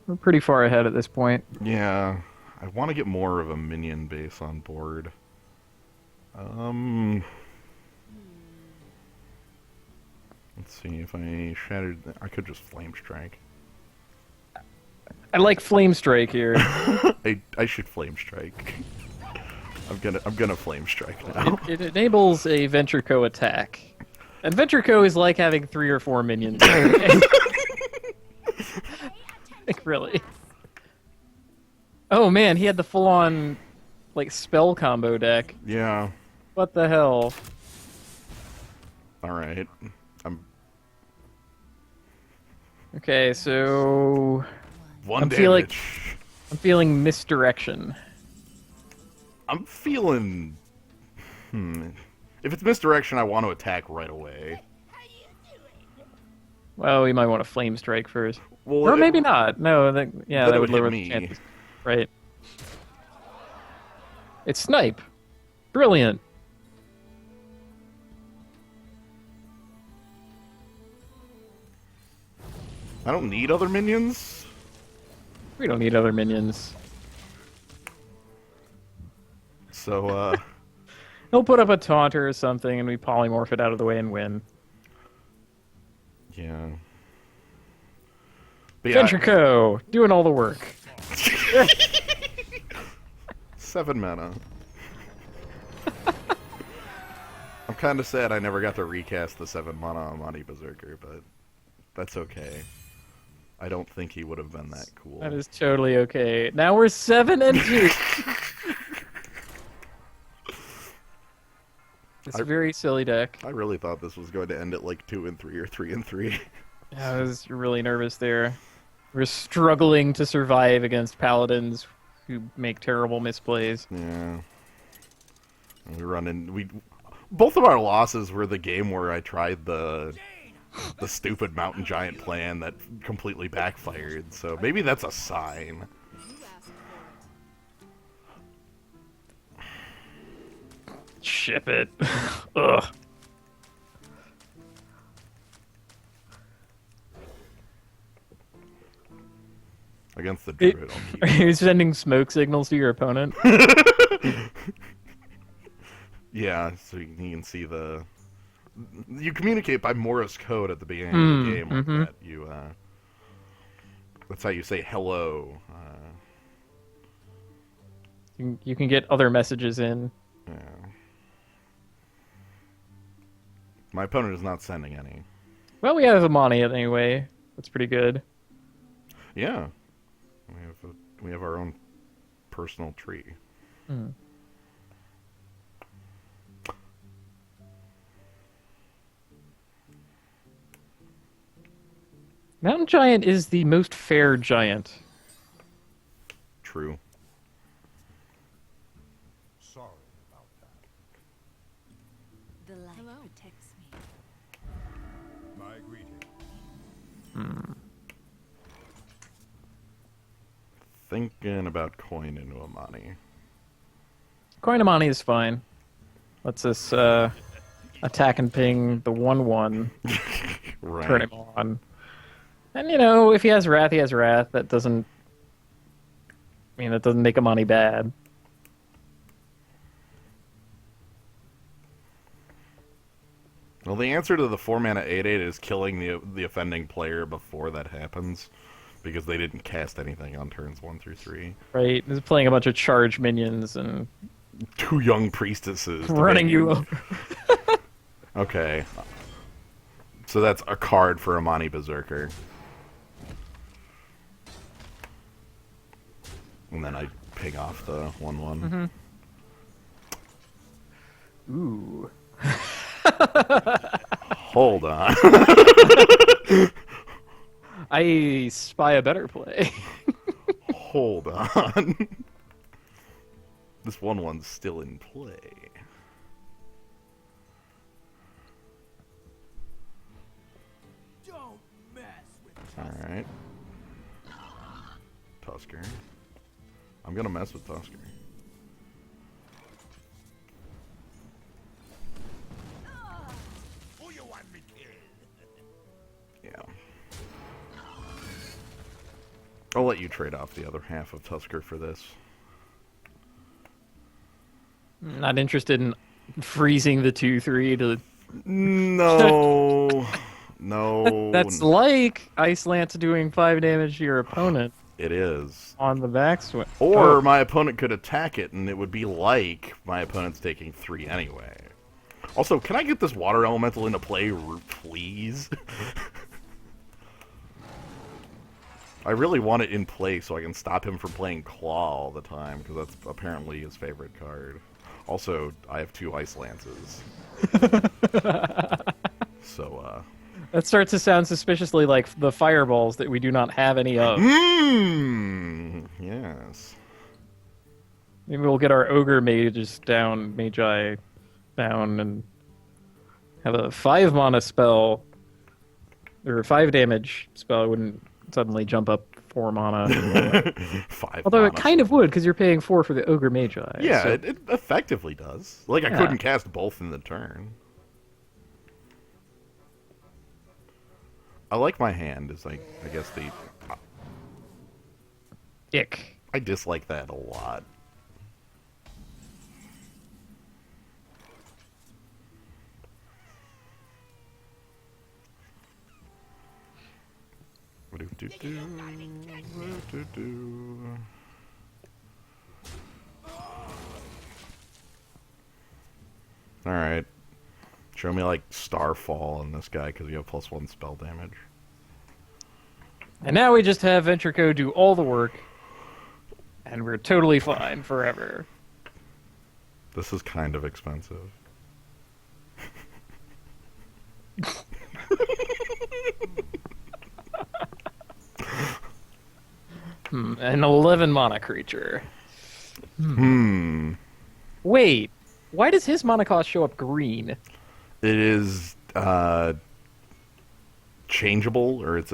Speaker 2: We're pretty far ahead at this point.
Speaker 1: Yeah. I want to get more of a minion base on board. Let's see if I shattered. I could just flame strike.
Speaker 2: I like Flame Strike here.
Speaker 1: I should flame strike. I'm gonna flame strike now.
Speaker 2: It enables a Venture Co. attack. And Venture Co. is like having 3 or 4 minions. Like, really. Oh man, he had the full-on, like, spell combo deck.
Speaker 1: Yeah.
Speaker 2: What the hell?
Speaker 1: All right.
Speaker 2: Okay, so
Speaker 1: One
Speaker 2: I
Speaker 1: damage.
Speaker 2: feel like- I'm feeling misdirection.
Speaker 1: I'm feeling. If it's misdirection, I want to attack right away.
Speaker 2: Well, we might want to Flame Strike first.
Speaker 1: Well,
Speaker 2: Or maybe not. No, that
Speaker 1: Then it
Speaker 2: would
Speaker 1: would hit
Speaker 2: lower
Speaker 1: me.
Speaker 2: the chances. Right. It's Snipe. Brilliant.
Speaker 1: I don't need other minions.
Speaker 2: We don't need other minions.
Speaker 1: So,
Speaker 2: He'll put up a taunter or something, and we polymorph it out of the way and win.
Speaker 1: yeah. But yeah,
Speaker 2: Venture Co. doing all the work.
Speaker 1: 7 mana. I'm kind of sad I never got to recast the 7 mana Amani Berserker, but that's okay. I don't think he would have been that cool.
Speaker 2: That is totally okay. Now we're 7 and 2. It's a very silly deck.
Speaker 1: I really thought this was going to end at like 2 and 3 or 3 and 3.
Speaker 2: I was really nervous there. We're struggling to survive against paladins who make terrible misplays.
Speaker 1: Yeah. And we run in. Both of our losses were the game where I tried the stupid mountain giant plan that completely backfired. So maybe that's a sign.
Speaker 2: ship it. Ugh.
Speaker 1: Against the druid, I'll
Speaker 2: Are
Speaker 1: keep.
Speaker 2: you sending smoke signals to your opponent?
Speaker 1: Yeah, so you can see the. You communicate by Morse code at the beginning of the game like that. You that's how you say hello.
Speaker 2: You can get other messages in.
Speaker 1: Yeah. My opponent is not sending any.
Speaker 2: Well, we have Amani anyway. That's pretty good.
Speaker 1: Yeah, we have our own personal tree.
Speaker 2: Mountain Giant is the most fair giant.
Speaker 1: True.
Speaker 4: Sorry about that.
Speaker 3: The light protects me.
Speaker 4: My greeting.
Speaker 1: Thinking about coin into Amani.
Speaker 2: Coin Amani is fine. Lets us attack and ping the 1/1,
Speaker 1: Right.
Speaker 2: turn him on. And you know, if he has Wrath, he has Wrath. That doesn't make Amani bad.
Speaker 1: Well, the answer to the 4-mana 8/8 is killing the offending player before that happens, because they didn't cast anything on turns 1 through 3.
Speaker 2: Right? He's playing a bunch of charge minions and
Speaker 1: 2 young priestesses
Speaker 2: running you
Speaker 1: over. Okay. So that's a card for Amani Berserker. And then I ping off the 1/1.
Speaker 2: Ooh.
Speaker 1: Hold on.
Speaker 2: I spy a better play.
Speaker 1: Hold on. This 1/1's still in play.
Speaker 4: Don't mess with
Speaker 1: Alright. Tusker. I'm gonna mess with Tusker.
Speaker 4: who you want me killed.
Speaker 1: Yeah. I'll let you trade off the other half of Tusker for this.
Speaker 2: Not interested in freezing the 2/3 to.
Speaker 1: No. No.
Speaker 2: That's like Ice Lance doing 5 damage to your opponent
Speaker 1: It is.
Speaker 2: on the backswing.
Speaker 1: Or
Speaker 2: Oh,
Speaker 1: my opponent could attack it, and it would be like my opponent's taking 3 anyway. Also, can I get this water elemental into play, please? I really want it in play so I can stop him from playing Claw all the time, because that's apparently his favorite card. Also, I have 2 Ice Lances. So,
Speaker 2: that starts to sound suspiciously like the fireballs that we do not have any of.
Speaker 1: yes.
Speaker 2: Maybe we'll get our ogre mages down, magi down, and have a 5 mana spell or a 5 damage spell. It wouldn't suddenly jump up 4 mana.
Speaker 1: 5
Speaker 2: Although it
Speaker 1: mana.
Speaker 2: kind of would, because you're paying 4 for the ogre magi.
Speaker 1: Yeah,
Speaker 2: so-
Speaker 1: it effectively does. Like, I
Speaker 2: Yeah.
Speaker 1: couldn't cast both in the turn. I like my hand, is like, I guess the...
Speaker 2: Ick.
Speaker 1: I dislike that a lot. Alright. Show me, like, Starfall on this guy, because you have +1 spell damage.
Speaker 2: And now we just have Ventrico do all the work, and we're totally fine forever.
Speaker 1: This is kind of expensive.
Speaker 2: An 11 mana creature.
Speaker 1: Hmm.
Speaker 2: Wait, why does his mana cost show up green?
Speaker 1: It is changeable, or it's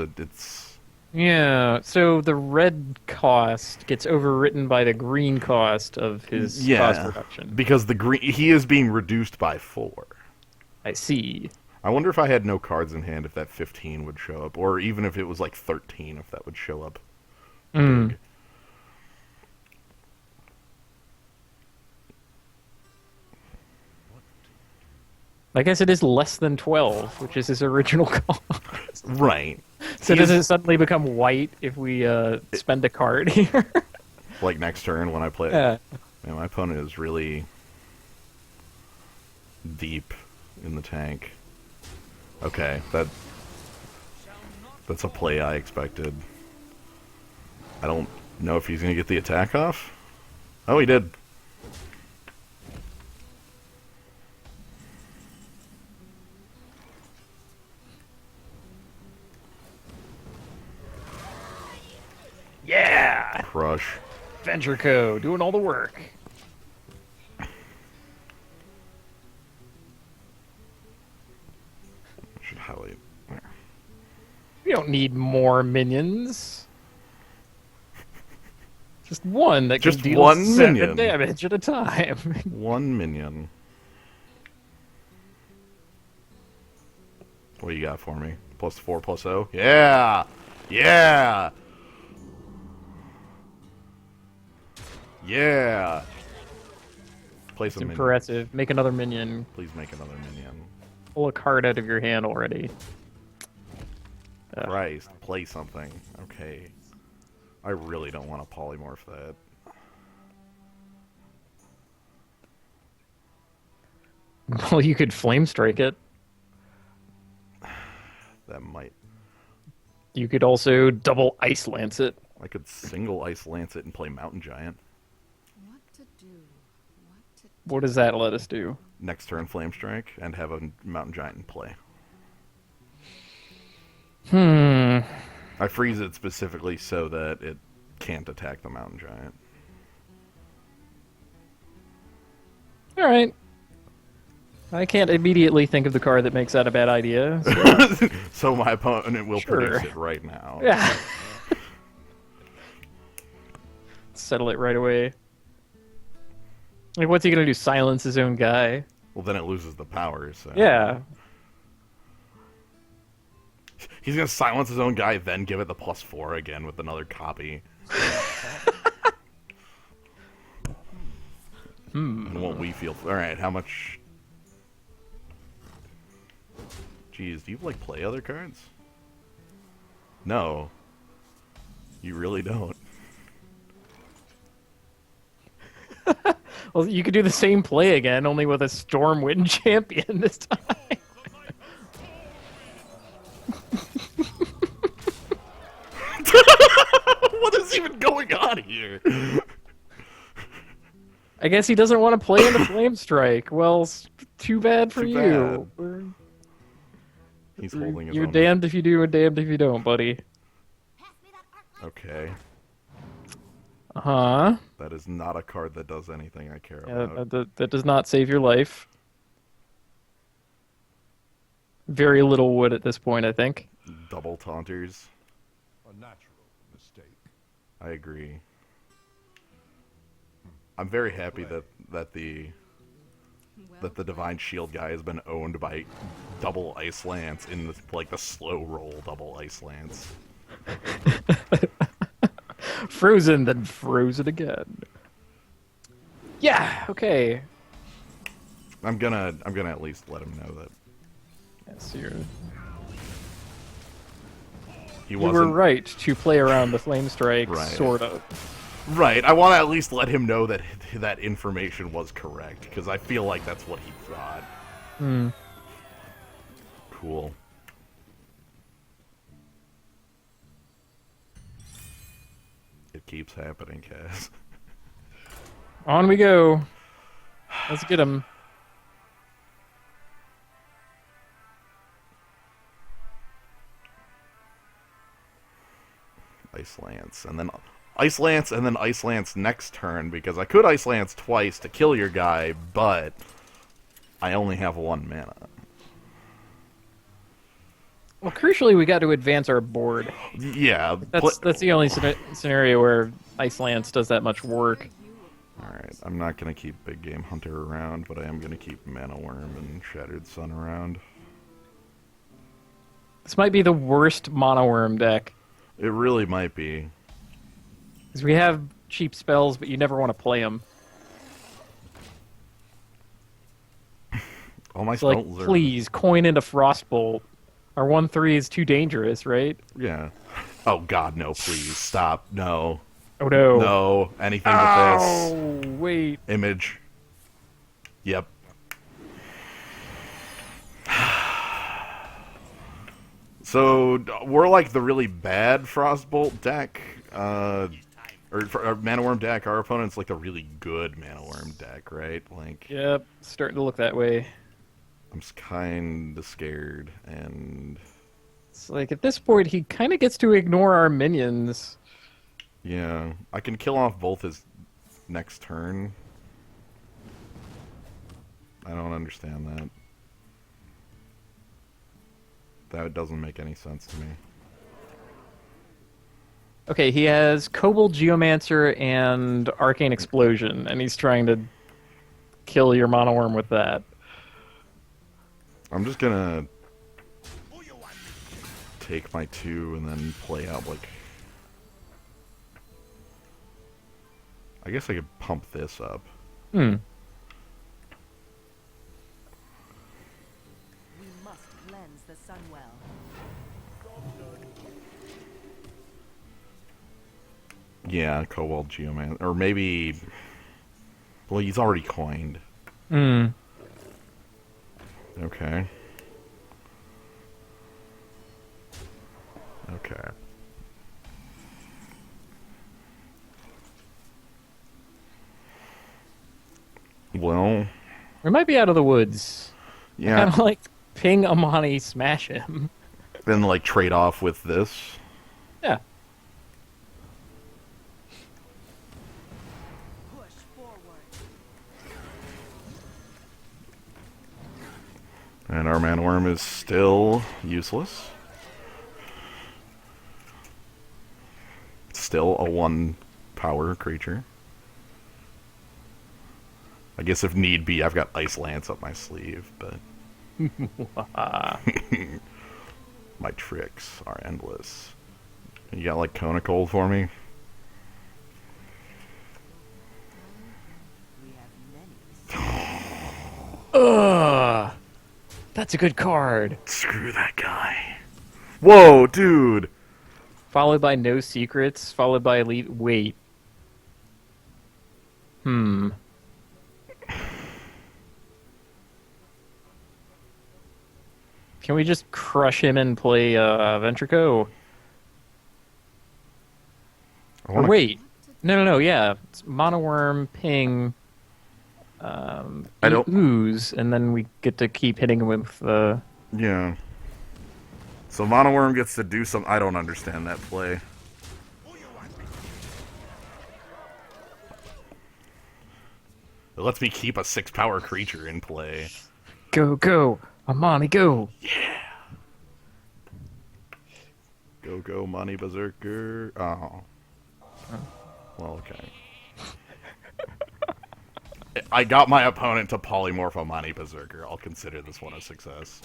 Speaker 2: Yeah, so the red cost gets overwritten by the green cost of his cost
Speaker 1: Yeah,
Speaker 2: reduction.
Speaker 1: because he is being reduced by 4.
Speaker 2: I see.
Speaker 1: I wonder if I had no cards in hand if that 15 would show up, or even if it was like 13 if that would show up
Speaker 2: Mm.
Speaker 1: big.
Speaker 2: I guess it is less than 12, which is his original cost.
Speaker 1: Right.
Speaker 2: So
Speaker 1: He
Speaker 2: does
Speaker 1: is-
Speaker 2: it suddenly become white if we spend a card here?
Speaker 1: Like next turn when I play.
Speaker 2: Yeah.
Speaker 1: Man, my opponent is really deep in the tank. Okay, that's a play I expected. I don't know if he's gonna get the attack off. Oh, he did.
Speaker 2: Yeah!
Speaker 1: Crush.
Speaker 2: Venture Co. doing all the work.
Speaker 1: Should highlight.
Speaker 2: We don't need more minions. Just one that
Speaker 1: Just
Speaker 2: can deal
Speaker 1: one
Speaker 2: 7
Speaker 1: minion.
Speaker 2: damage at a time.
Speaker 1: 1 minion. What do you got for me? +4 +0? Yeah! Yeah! Yeah! Place a minion.
Speaker 2: Impressive. Make another minion.
Speaker 1: Please make another minion.
Speaker 2: Pull a card out of your hand already.
Speaker 1: Christ, play something. Okay. I really don't want to polymorph that.
Speaker 2: Well, you could flame strike it.
Speaker 1: That might...
Speaker 2: You could also double ice lance it.
Speaker 1: I could single Ice Lance it and play Mountain Giant.
Speaker 3: What to do? What to
Speaker 2: What does that let us do?
Speaker 1: Next turn, Flame Strike, and have a Mountain Giant in play. I freeze it specifically so that it can't attack the Mountain Giant.
Speaker 2: Alright. I can't immediately think of the card that makes that a bad idea. So,
Speaker 1: So my opponent will
Speaker 2: Sure.
Speaker 1: produce it right now.
Speaker 2: yeah. Settle it right away. Like, what's he gonna do? Silence his own guy?
Speaker 1: Well, then it loses the power, so...
Speaker 2: Yeah.
Speaker 1: He's gonna silence his own guy, then give it the +4 again with another copy. And won't we feel... Alright, how much... Jeez, do you, like, play other cards? No. You really don't.
Speaker 2: Well, you could do the same play again, only with a Stormwind champion this time.
Speaker 1: What is even going on here?
Speaker 2: I guess he doesn't want to play into Flame Strike. Well, too bad for
Speaker 1: Too
Speaker 2: you.
Speaker 1: He's holding his
Speaker 2: You're
Speaker 1: own...
Speaker 2: damned if you do and damned if you don't, buddy.
Speaker 1: Okay.
Speaker 2: Uh-huh.
Speaker 1: That is not a card that does anything I care
Speaker 2: Yeah,
Speaker 1: about.
Speaker 2: that does not save your life. Very little wood at this point, I think.
Speaker 1: Double taunters.
Speaker 4: A natural mistake.
Speaker 1: I agree. I'm very happy that the Divine Shield guy has been owned by double Ice Lance in the, like, the slow roll double Ice Lance.
Speaker 2: Frozen, then frozen again. Yeah, okay.
Speaker 1: I'm gonna at least let him know that
Speaker 2: Yes,
Speaker 1: he
Speaker 2: you were
Speaker 1: wasn't
Speaker 2: right to play around the Flame Strike,
Speaker 1: Right.
Speaker 2: sort of.
Speaker 1: right. I want to at least let him know that that information was correct because I feel like that's what he thought. Cool. It keeps happening, Cass.
Speaker 2: On we go. Let's get him.
Speaker 1: Ice Lance, and then Ice Lance, and then Ice Lance next turn, because I could Ice Lance twice to kill your guy, but I only have 1 mana.
Speaker 2: Well, crucially, we got to advance our board.
Speaker 1: Yeah.
Speaker 2: That's the only scenario where Ice Lance does that much work.
Speaker 1: Alright, I'm not going to keep Big Game Hunter around, but I am going to keep Mana Worm and Shattered Sun around.
Speaker 2: This might be the worst Mono Worm deck.
Speaker 1: It really might be.
Speaker 2: Because we have cheap spells, but you never want to play them.
Speaker 1: All my
Speaker 2: So, like,
Speaker 1: spells are...
Speaker 2: please, coin into Frostbolt. Our 1/3 is too dangerous, right?
Speaker 1: Yeah. Oh god, no, please. Stop. No.
Speaker 2: Oh no.
Speaker 1: No. Anything
Speaker 2: Oh,
Speaker 1: but this.
Speaker 2: wait.
Speaker 1: Image. Yep. So, we're like the really bad Frostbolt deck, or Mana Worm deck. Our opponent's like the really good Mana Worm deck, right? Like,
Speaker 2: Yep, starting to look that way.
Speaker 1: I'm kind of scared, and
Speaker 2: It's like, at this point, he kind of gets to ignore our minions.
Speaker 1: yeah, I can kill off both his next turn. I don't understand that. That doesn't make any sense to me.
Speaker 2: Okay, he has Kobold Geomancer and Arcane Explosion, and he's trying to kill your Mono Worm with that.
Speaker 1: I'm just gonna take my 2 and then play out like... I guess I could pump this up.
Speaker 2: Hmm.
Speaker 3: We must cleanse the Sunwell.
Speaker 1: Yeah, Cobalt Geoman. Or maybe... Well, he's already coined.
Speaker 2: Hmm.
Speaker 1: Okay. Okay. Well...
Speaker 2: We might be out of the woods.
Speaker 1: Yeah.
Speaker 2: Kind of like ping Amani, smash him.
Speaker 1: Then, like, trade off with this.
Speaker 2: Yeah.
Speaker 3: Push forward.
Speaker 1: And our Man Worm is still useless. Still a 1 power creature. I guess if need be, I've got Ice Lance up my sleeve, but... My tricks are endless. You got, like, Kona Cold for me?
Speaker 3: We have many.
Speaker 2: Ugh. That's a good card.
Speaker 1: Screw that guy. Whoa, dude!
Speaker 2: Followed by No Secrets, followed by Elite. Wait. Hmm. Can we just crush him and play Ventrico? Or wait. No, yeah. It's Mono Worm, Ping,
Speaker 1: I don't-
Speaker 2: Ooze, and then we get to keep hitting him with the...
Speaker 1: Yeah. So Mono Worm gets to do some... I don't understand that play. It lets me keep a 6 power creature in play.
Speaker 2: Go, go! Amani, go!
Speaker 1: Go, go, Money Berserker. Oh. Well, okay. I got my opponent to polymorph a Money Berserker. I'll consider this one a success.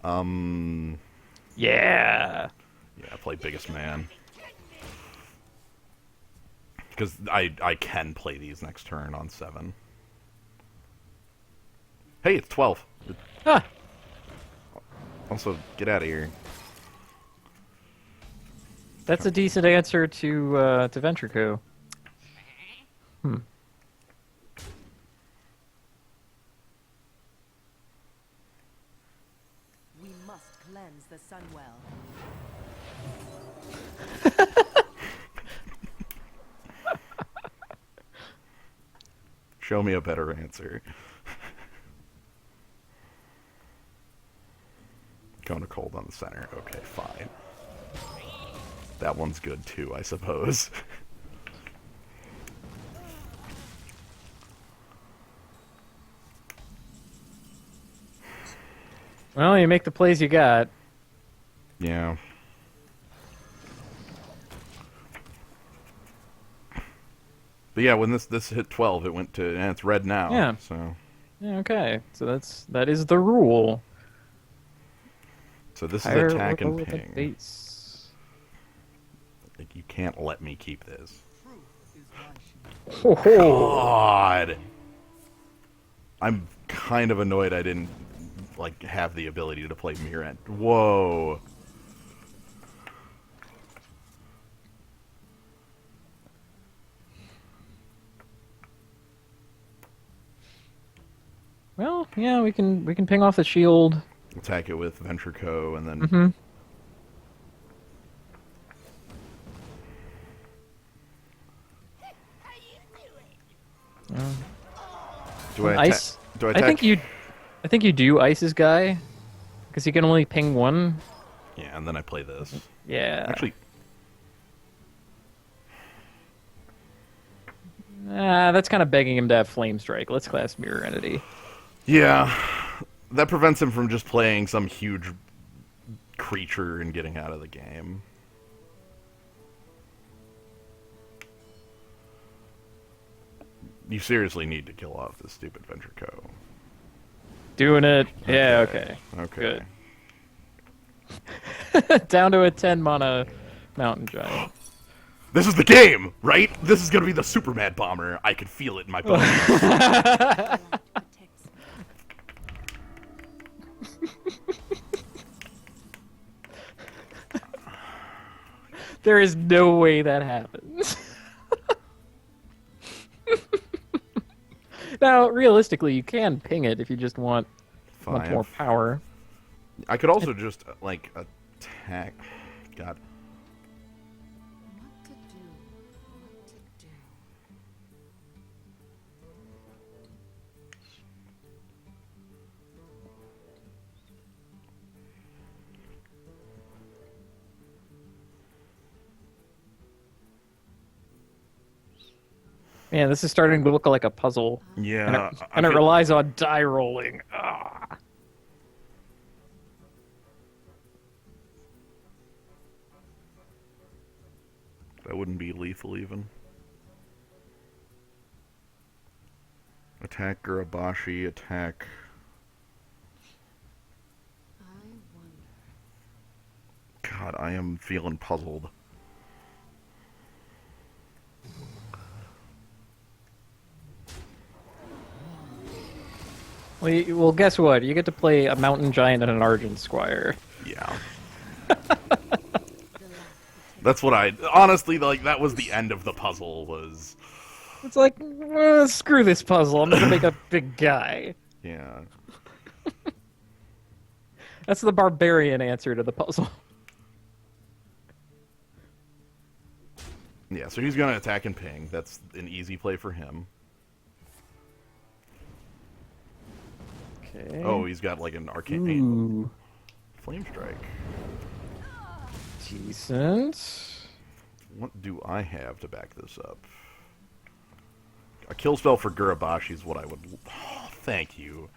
Speaker 2: Yeah!
Speaker 1: Yeah, play Biggest Man. Because I can play these next turn on 7. Hey, it's 12.
Speaker 2: Ah!
Speaker 1: Also, get out of here.
Speaker 2: That's a decent answer to Ventrico. Hmm.
Speaker 3: We must cleanse the Sunwell.
Speaker 1: Show me a better answer. Going to Cold on the center. Okay, fine. That one's good too, I suppose.
Speaker 2: Well, you make the plays you got.
Speaker 1: Yeah. But yeah, when this hit 12, it went to, and it's red now.
Speaker 2: Yeah.
Speaker 1: So
Speaker 2: Yeah, okay. So that is the rule.
Speaker 1: this is
Speaker 2: Higher
Speaker 1: attack
Speaker 2: or
Speaker 1: and
Speaker 2: lower the
Speaker 1: ping.
Speaker 2: base.
Speaker 1: Like, you can't let me keep this.
Speaker 2: Ho ho.
Speaker 1: God. I'm kind of annoyed I didn't like have the ability to play Mirror. Whoa.
Speaker 2: Well, yeah, we can ping off the shield.
Speaker 1: Attack it with Ventrico and then
Speaker 2: Mm-hmm.
Speaker 1: do I
Speaker 2: Ice.
Speaker 1: do I
Speaker 2: I
Speaker 1: attack?
Speaker 2: think you do Ice's guy because he can only ping one.
Speaker 1: Yeah, and then I play this.
Speaker 2: Yeah.
Speaker 1: Actually,
Speaker 2: That's kind of begging him to have Flame Strike. Let's class Mirror Entity.
Speaker 1: yeah, that prevents him from just playing some huge creature and getting out of the game. You seriously need to kill off this stupid Ventrico.
Speaker 2: Doing it. Yeah, okay.
Speaker 1: Okay.
Speaker 2: Good. Down to a 10 mana Mountain Giant.
Speaker 1: This is the game, right? This is gonna be the super mad bomber. I can feel it in my bones.
Speaker 3: Protects
Speaker 2: There is no way that happens. Now, realistically, you can ping it if you just want much more power.
Speaker 1: I could also just like attack. God.
Speaker 3: what to do. What to do.
Speaker 2: Man, this is starting to look like a puzzle.
Speaker 1: Yeah.
Speaker 2: And it relies on die rolling. Ah.
Speaker 1: That wouldn't be lethal even. Attack Gurabashi, attack.
Speaker 3: I wonder.
Speaker 1: God, I am feeling puzzled.
Speaker 2: Well, guess what? You get to play a Mountain Giant and an Argent Squire.
Speaker 1: Yeah. That's what I honestly like. That was the end of the puzzle. Was
Speaker 2: It's like, screw this puzzle. I'm gonna make a big guy.
Speaker 1: yeah.
Speaker 2: That's the barbarian answer to the puzzle.
Speaker 1: Yeah. So he's gonna attack and ping. That's an easy play for him.
Speaker 2: Okay.
Speaker 1: Oh, he's got like an arcane
Speaker 2: Ooh.
Speaker 1: flame strike.
Speaker 2: Decent.
Speaker 1: What do I have to back this up? A kill spell for Gurabashi is what I would. Oh, thank you.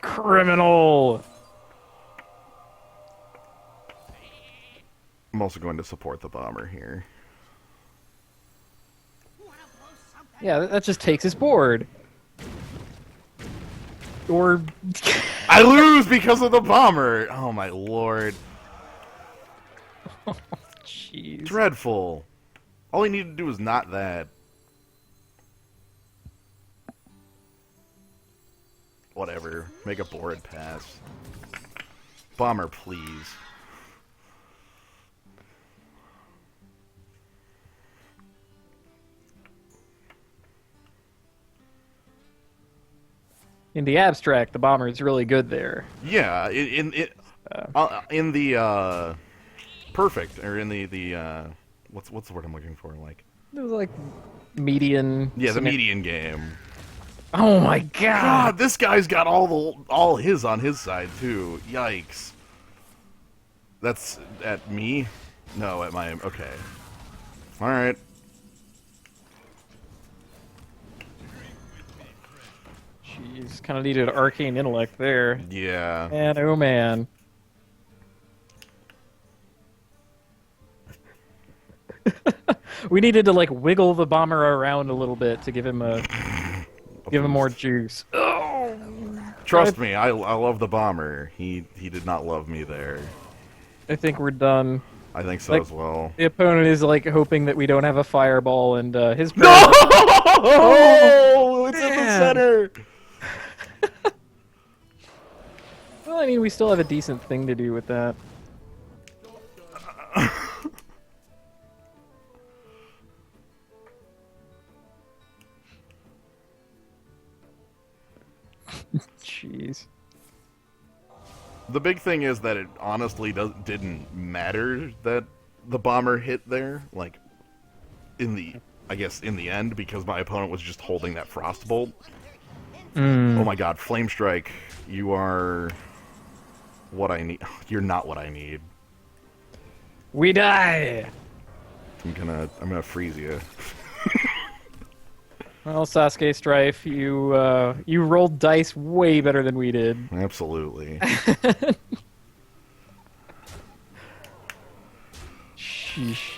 Speaker 2: Criminal.
Speaker 1: I'm also going to support the bomber here.
Speaker 2: Yeah, that just takes his board. Or
Speaker 1: I lose because of the bomber. Oh my lord.
Speaker 2: jeez.
Speaker 1: Dreadful. All he needed to do was not that. Whatever. Make a board pass. Bomber, please.
Speaker 2: In the abstract, the bomber is really good there.
Speaker 1: Yeah, in the perfect, or in the what's the word I'm looking for? Like,
Speaker 2: It was like median.
Speaker 1: yeah, the median game.
Speaker 2: Oh my god!
Speaker 1: God, this guy's got all his on his side too. Yikes. That's at me? No, at my okay. All right.
Speaker 2: Jeez, kind of needed arcane intellect there.
Speaker 1: Yeah.
Speaker 2: Man, oh man. We needed to like wiggle the bomber around a little bit to give him more juice. Oh,
Speaker 1: Trust me, I love the bomber. He did not love me there.
Speaker 2: I think we're done.
Speaker 1: I think so
Speaker 2: Like,
Speaker 1: as well.
Speaker 2: The opponent is like hoping that we don't have a fireball, and his
Speaker 1: No!
Speaker 2: Oh,
Speaker 1: It's in the
Speaker 2: man.
Speaker 1: center.
Speaker 2: Well, I mean, we still have a decent thing to do with that. Jeez.
Speaker 1: The big thing is that it honestly didn't matter that the bomber hit there, like, I guess in the end, because my opponent was just holding that frost bolt. Oh my god, Flame Strike, you are what I need. You're not what I need.
Speaker 2: We die!
Speaker 1: I'm gonna freeze you.
Speaker 2: Well, Sasuke Strife, you rolled dice way better than we did.
Speaker 1: Absolutely.
Speaker 2: Sheesh.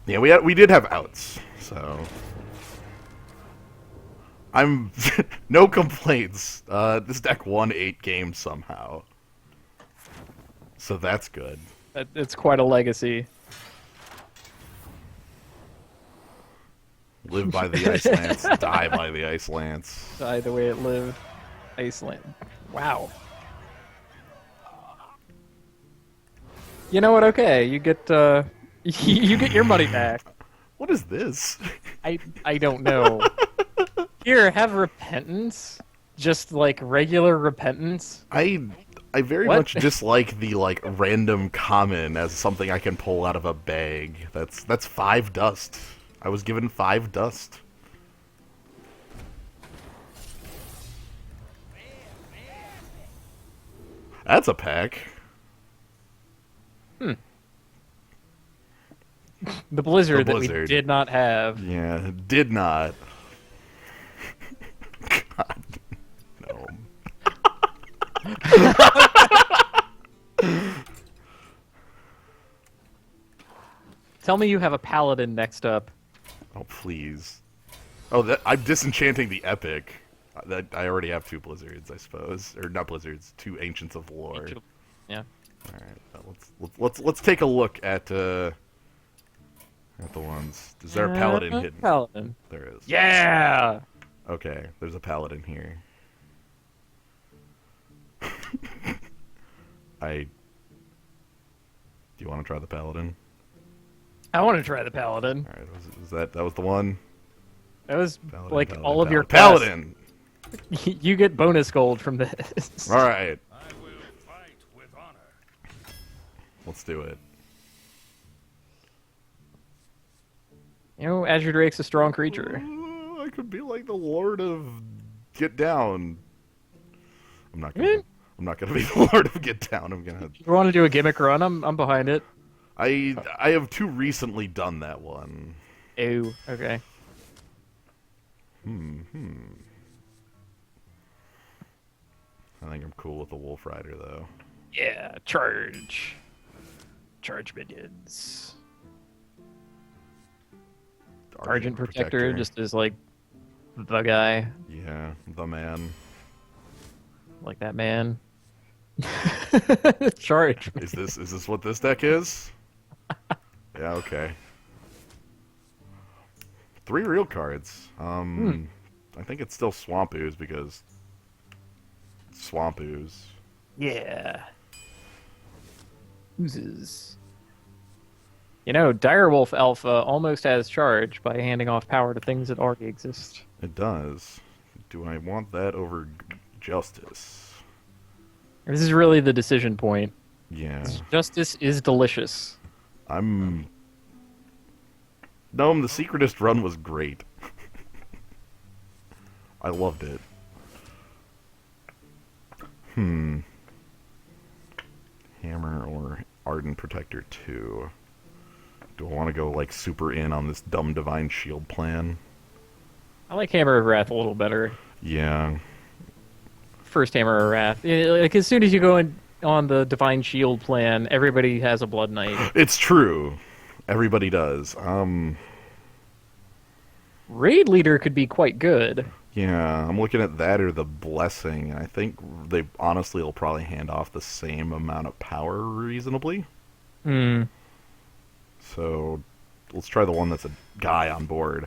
Speaker 1: Yeah, we did have outs, so I'm no complaints. This deck won 8 games somehow, so that's good.
Speaker 2: It's quite a legacy.
Speaker 1: Live by the Ice Lance, die by the Ice Lance.
Speaker 2: Die the way it lived. Iceland. Wow. You know what? Okay, you get you get your money back.
Speaker 1: What is this?
Speaker 2: I don't know. Here, have repentance. Just like regular repentance.
Speaker 1: I very
Speaker 2: What?
Speaker 1: much dislike the like random common as something I can pull out of a bag. That's 5 dust. I was given 5 dust. That's a pack.
Speaker 2: The blizzard,
Speaker 1: The
Speaker 2: that we
Speaker 1: blizzard.
Speaker 2: did not have.
Speaker 1: Yeah, did not. God, no.
Speaker 2: Tell me you have a paladin next up.
Speaker 1: Oh please. Oh, I'm disenchanting the epic. That I already have 2 blizzards, I suppose, or not blizzards, 2 ancients of lore.
Speaker 2: Yeah.
Speaker 1: All right, let's take a look at the ones. Is there a paladin hidden?
Speaker 2: Paladin.
Speaker 1: There is.
Speaker 2: Yeah.
Speaker 1: Okay, there's a paladin here. Do you want to try the paladin?
Speaker 2: I want to try the paladin.
Speaker 1: All right, was that was the one?
Speaker 2: That was
Speaker 1: Paladin,
Speaker 2: like
Speaker 1: paladin,
Speaker 2: all of your
Speaker 1: paladin.
Speaker 2: quests. You get bonus gold from this.
Speaker 1: All right,
Speaker 4: I will fight with honor.
Speaker 1: let's do it.
Speaker 2: You know, Azure Drake's a strong creature.
Speaker 1: I could be like the Lord of Get Down. I'm not gonna. I'm not gonna be the Lord of Get Down. I'm gonna.
Speaker 2: You want to do a gimmick run? I'm behind it.
Speaker 1: I have too recently done that one.
Speaker 2: Ew. Okay.
Speaker 1: I think I'm cool with the Wolf Rider though.
Speaker 2: Yeah. Charge. Charge minions. Argent Protector just is like the guy,
Speaker 1: Yeah, the man.
Speaker 2: like that man. Charge.
Speaker 1: Is this what this deck is? Yeah, okay. 3 real cards. I think it's still Swamp Ooze because Swamp Ooze.
Speaker 2: Yeah. Oozes. You know, Direwolf Alpha almost has charge by handing off power to things that already exist.
Speaker 1: It does. Do I want that over Justice?
Speaker 2: This is really the decision point.
Speaker 1: Yeah.
Speaker 2: Justice is delicious.
Speaker 1: Gnome, the Secretist run was great. I loved it. Hammer or Ardent Protector 2. Do I want to go, like, super in on this dumb Divine Shield plan?
Speaker 2: I like Hammer of Wrath a little better.
Speaker 1: Yeah.
Speaker 2: First Hammer of Wrath. Like, as soon as you go in on the Divine Shield plan, everybody has a Blood Knight.
Speaker 1: It's true. Everybody does.
Speaker 2: Raid leader could be quite good.
Speaker 1: Yeah, I'm looking at that or the blessing, and I think they honestly will probably hand off the same amount of power reasonably.
Speaker 2: Hmm.
Speaker 1: So let's try the one that's a guy on board.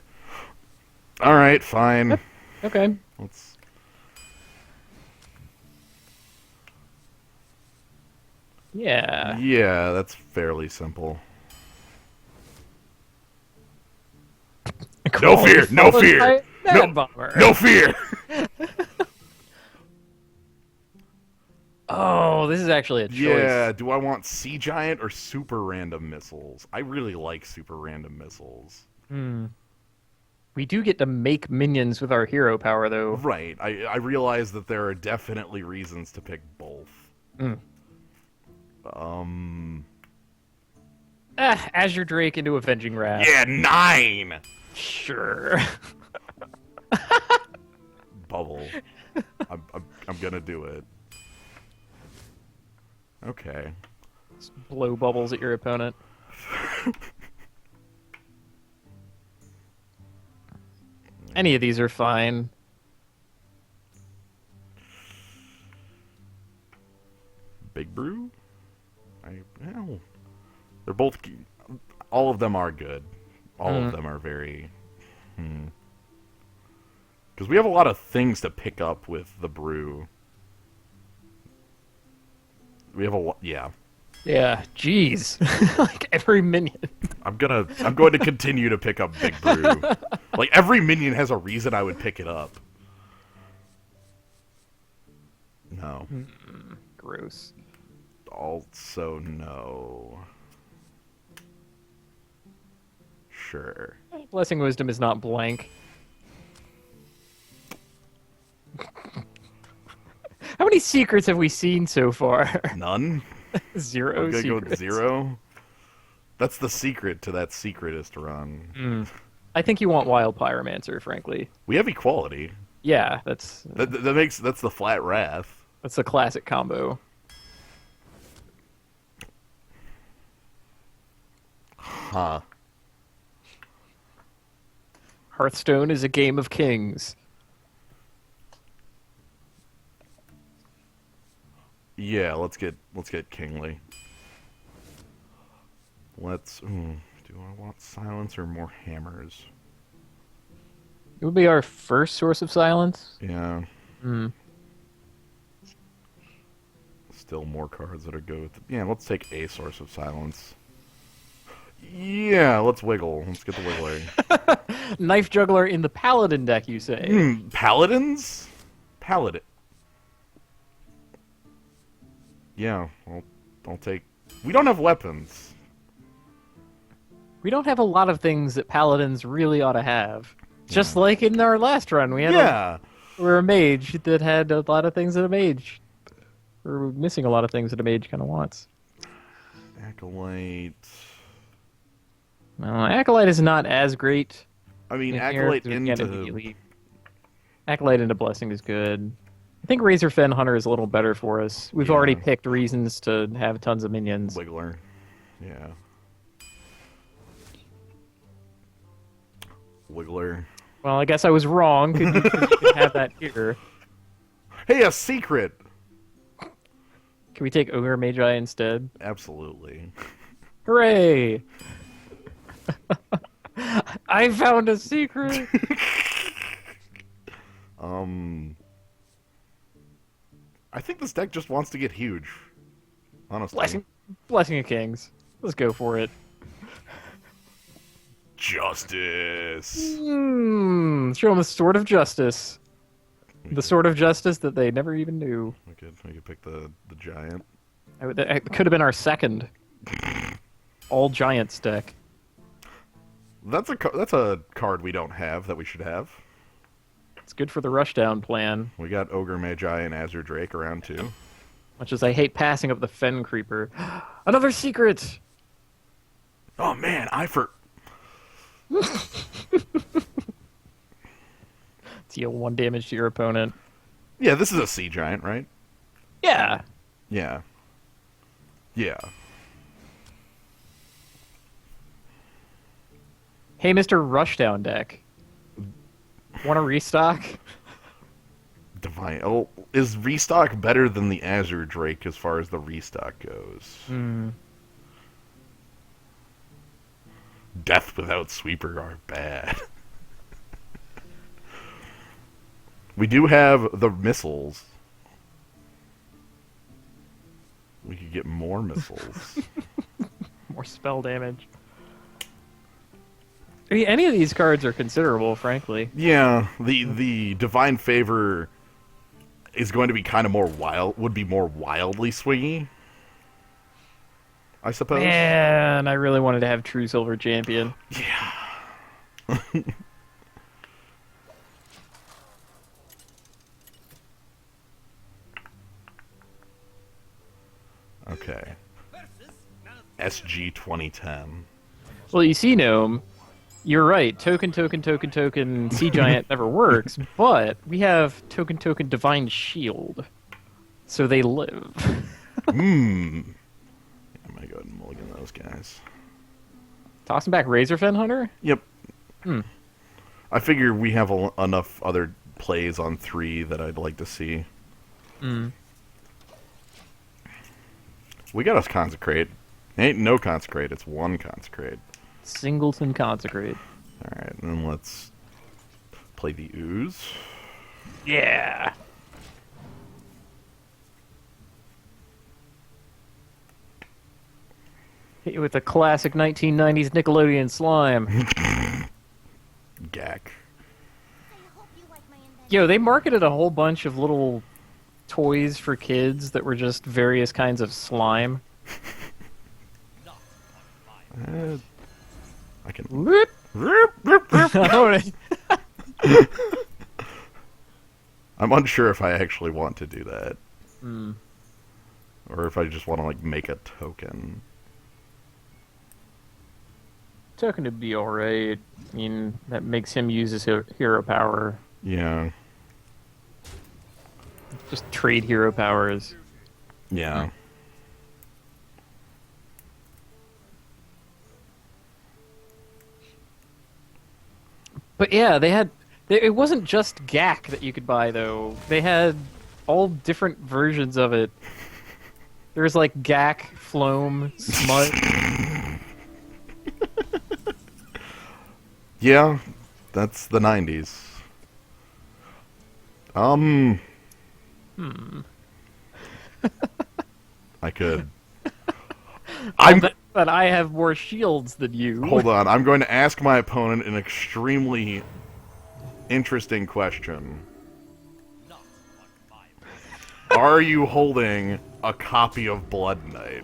Speaker 1: All right, fine.
Speaker 2: Okay.
Speaker 1: Let's.
Speaker 2: Yeah.
Speaker 1: Yeah, that's fairly simple. No fear, no
Speaker 2: Followed
Speaker 1: fear,
Speaker 2: by
Speaker 1: no,
Speaker 2: Mad Bomber.
Speaker 1: no fear.
Speaker 2: Oh, this is actually a choice.
Speaker 1: Yeah, do I want Sea Giant or super random missiles? I really like super random missiles.
Speaker 2: Hmm. We do get to make minions with our hero power, though.
Speaker 1: Right, I realize that there are definitely reasons to pick both.
Speaker 2: Mm.
Speaker 1: Um.
Speaker 2: Azure Drake into Avenging Wrath.
Speaker 1: Yeah, 9!
Speaker 2: Sure.
Speaker 1: Bubble. I'm gonna do it. Okay.
Speaker 2: Just blow bubbles at your opponent. Any of these are fine.
Speaker 1: Big Brew? Well, they're both. All of them are good. All of them are very. Because we have a lot of things to pick up with the brew. We have a lot. Yeah.
Speaker 2: Yeah, jeez. Like every minion.
Speaker 1: I'm going to continue to pick up Big Brew. Like every minion has a reason I would pick it up. No.
Speaker 2: Gross.
Speaker 1: Also no. Sure.
Speaker 2: Blessing Wisdom is not blank. How many secrets have we seen so far?
Speaker 1: None?
Speaker 2: Zero
Speaker 1: I'm gonna go
Speaker 2: secrets.
Speaker 1: with 0. That's the secret to that secretist run.
Speaker 2: I think you want Wild Pyromancer, frankly.
Speaker 1: We have equality.
Speaker 2: Yeah, that's
Speaker 1: That's the flat wrath.
Speaker 2: a classic combo.
Speaker 1: Huh.
Speaker 2: Hearthstone is a game of kings.
Speaker 1: Yeah, let's get kingly. Let's. Do I want silence or more hammers?
Speaker 2: It would be our first source of silence.
Speaker 1: Yeah.
Speaker 2: Hmm.
Speaker 1: Still more cards that are good with. Yeah, let's take a source of silence. Yeah, let's wiggle. Let's get the wiggling.
Speaker 2: Knife Juggler in the Paladin deck, you say?
Speaker 1: Paladins? Paladin. Yeah, I'll take. We don't have weapons.
Speaker 2: We don't have a lot of things that Paladins really ought to have. Just like in our last run, we had we're a mage that had a lot of things that a mage. We're missing a lot of things that a mage kind of wants.
Speaker 1: Acolyte.
Speaker 2: Well, Acolyte is not as great.
Speaker 1: I mean,
Speaker 2: in here,
Speaker 1: Acolyte
Speaker 2: 'cause we can't
Speaker 1: into.
Speaker 2: immediately- Acolyte into Blessing is good. I think Razorfen Hunter is a little better for us. We've already
Speaker 1: Yeah.
Speaker 2: picked reasons to have tons of minions.
Speaker 1: Wiggler. Yeah. Wiggler.
Speaker 2: Well, I guess I was wrong. Could you have that here?
Speaker 1: Hey, a secret!
Speaker 2: Can we take Ogre Magi instead?
Speaker 1: Absolutely.
Speaker 2: Hooray! I found a secret!
Speaker 1: I think this deck just wants to get huge. Honestly.
Speaker 2: Blessing of Kings. Let's go for it.
Speaker 1: Justice.
Speaker 2: Show them the Sword of Justice. The Sword of Justice that they never even knew.
Speaker 1: We could pick the giant.
Speaker 2: It could have been our second. All Giants deck.
Speaker 1: That's a card we don't have that we should have.
Speaker 2: It's good for the rushdown plan.
Speaker 1: We got Ogre Magi and Azure Drake around too.
Speaker 2: Much as I hate passing up the Fen Creeper. Another secret!
Speaker 1: Oh man,
Speaker 2: Deal 1 damage to your opponent.
Speaker 1: Yeah, this is a sea giant, right?
Speaker 2: Yeah.
Speaker 1: Yeah. Yeah.
Speaker 2: Hey, Mr. Rushdown deck. Want to restock?
Speaker 1: Divine. Oh, is restock better than the Azure Drake as far as the restock goes? Death without sweeper are bad. We do have the missiles. We could get more missiles.
Speaker 2: More spell damage. I mean, any of these cards are considerable, frankly.
Speaker 1: Yeah, the Divine Favor is going to be kind of more wild. Would be more wildly swingy, I suppose.
Speaker 2: Man, I really wanted to have True Silver Champion.
Speaker 1: Yeah. Okay. SG 2010.
Speaker 2: Well, you see, Gnome, you're right. Token, Sea Giant never works, but we have token, Divine Shield. So they live.
Speaker 1: I'm gonna go ahead and mulligan those guys.
Speaker 2: Tossing back Razorfen Hunter?
Speaker 1: Yep. I figure we have enough other plays on 3 that I'd like to see. We got us Consecrate. Ain't no Consecrate, it's 1 Consecrate.
Speaker 2: Singleton Consecrate.
Speaker 1: Alright, and then let's play the Ooze.
Speaker 2: Yeah! Hit you with a classic 1990s Nickelodeon slime.
Speaker 1: Gack.
Speaker 2: Yo, they marketed a whole bunch of little toys for kids that were just various kinds of slime.
Speaker 1: I can.
Speaker 2: Whoop.
Speaker 1: I'm unsure if I actually want to do that. Or if I just want to, like, make a token.
Speaker 2: Token would be alright. I mean, that makes him use his hero power.
Speaker 1: Yeah.
Speaker 2: Just trade hero powers.
Speaker 1: Yeah.
Speaker 2: But yeah, they had... It wasn't just GAC that you could buy, though. They had all different versions of it. There was, like, GAC, Floam, Smut.
Speaker 1: Yeah, that's the 90s. I could...
Speaker 2: But I have more shields than you.
Speaker 1: Hold on, I'm going to ask my opponent an extremely interesting question. Are you holding a copy of Blood Knight?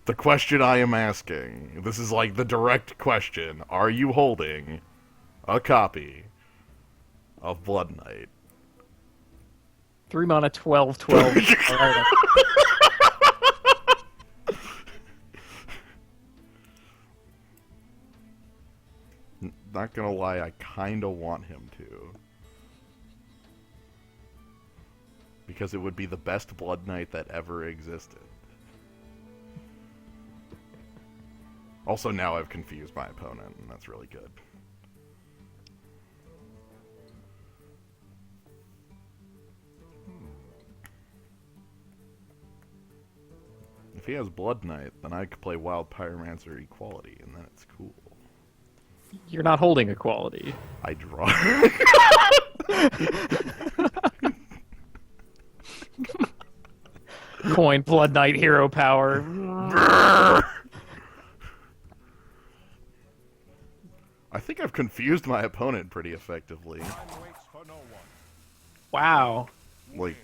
Speaker 1: The question I am asking. This is like the direct question. Are you holding a copy of Blood Knight?
Speaker 2: 3 mana, 12/12. Alright.
Speaker 1: Not gonna lie, I kinda want him to. Because it would be the best Blood Knight that ever existed. Also, now I've confused my opponent, and that's really good. If he has Blood Knight, then I could play Wild Pyromancer Equality, and then it's cool.
Speaker 2: You're not holding equality.
Speaker 1: I draw.
Speaker 2: Coin, Blood Knight, hero power.
Speaker 1: I think I've confused my opponent pretty effectively.
Speaker 2: Wow.
Speaker 1: Like,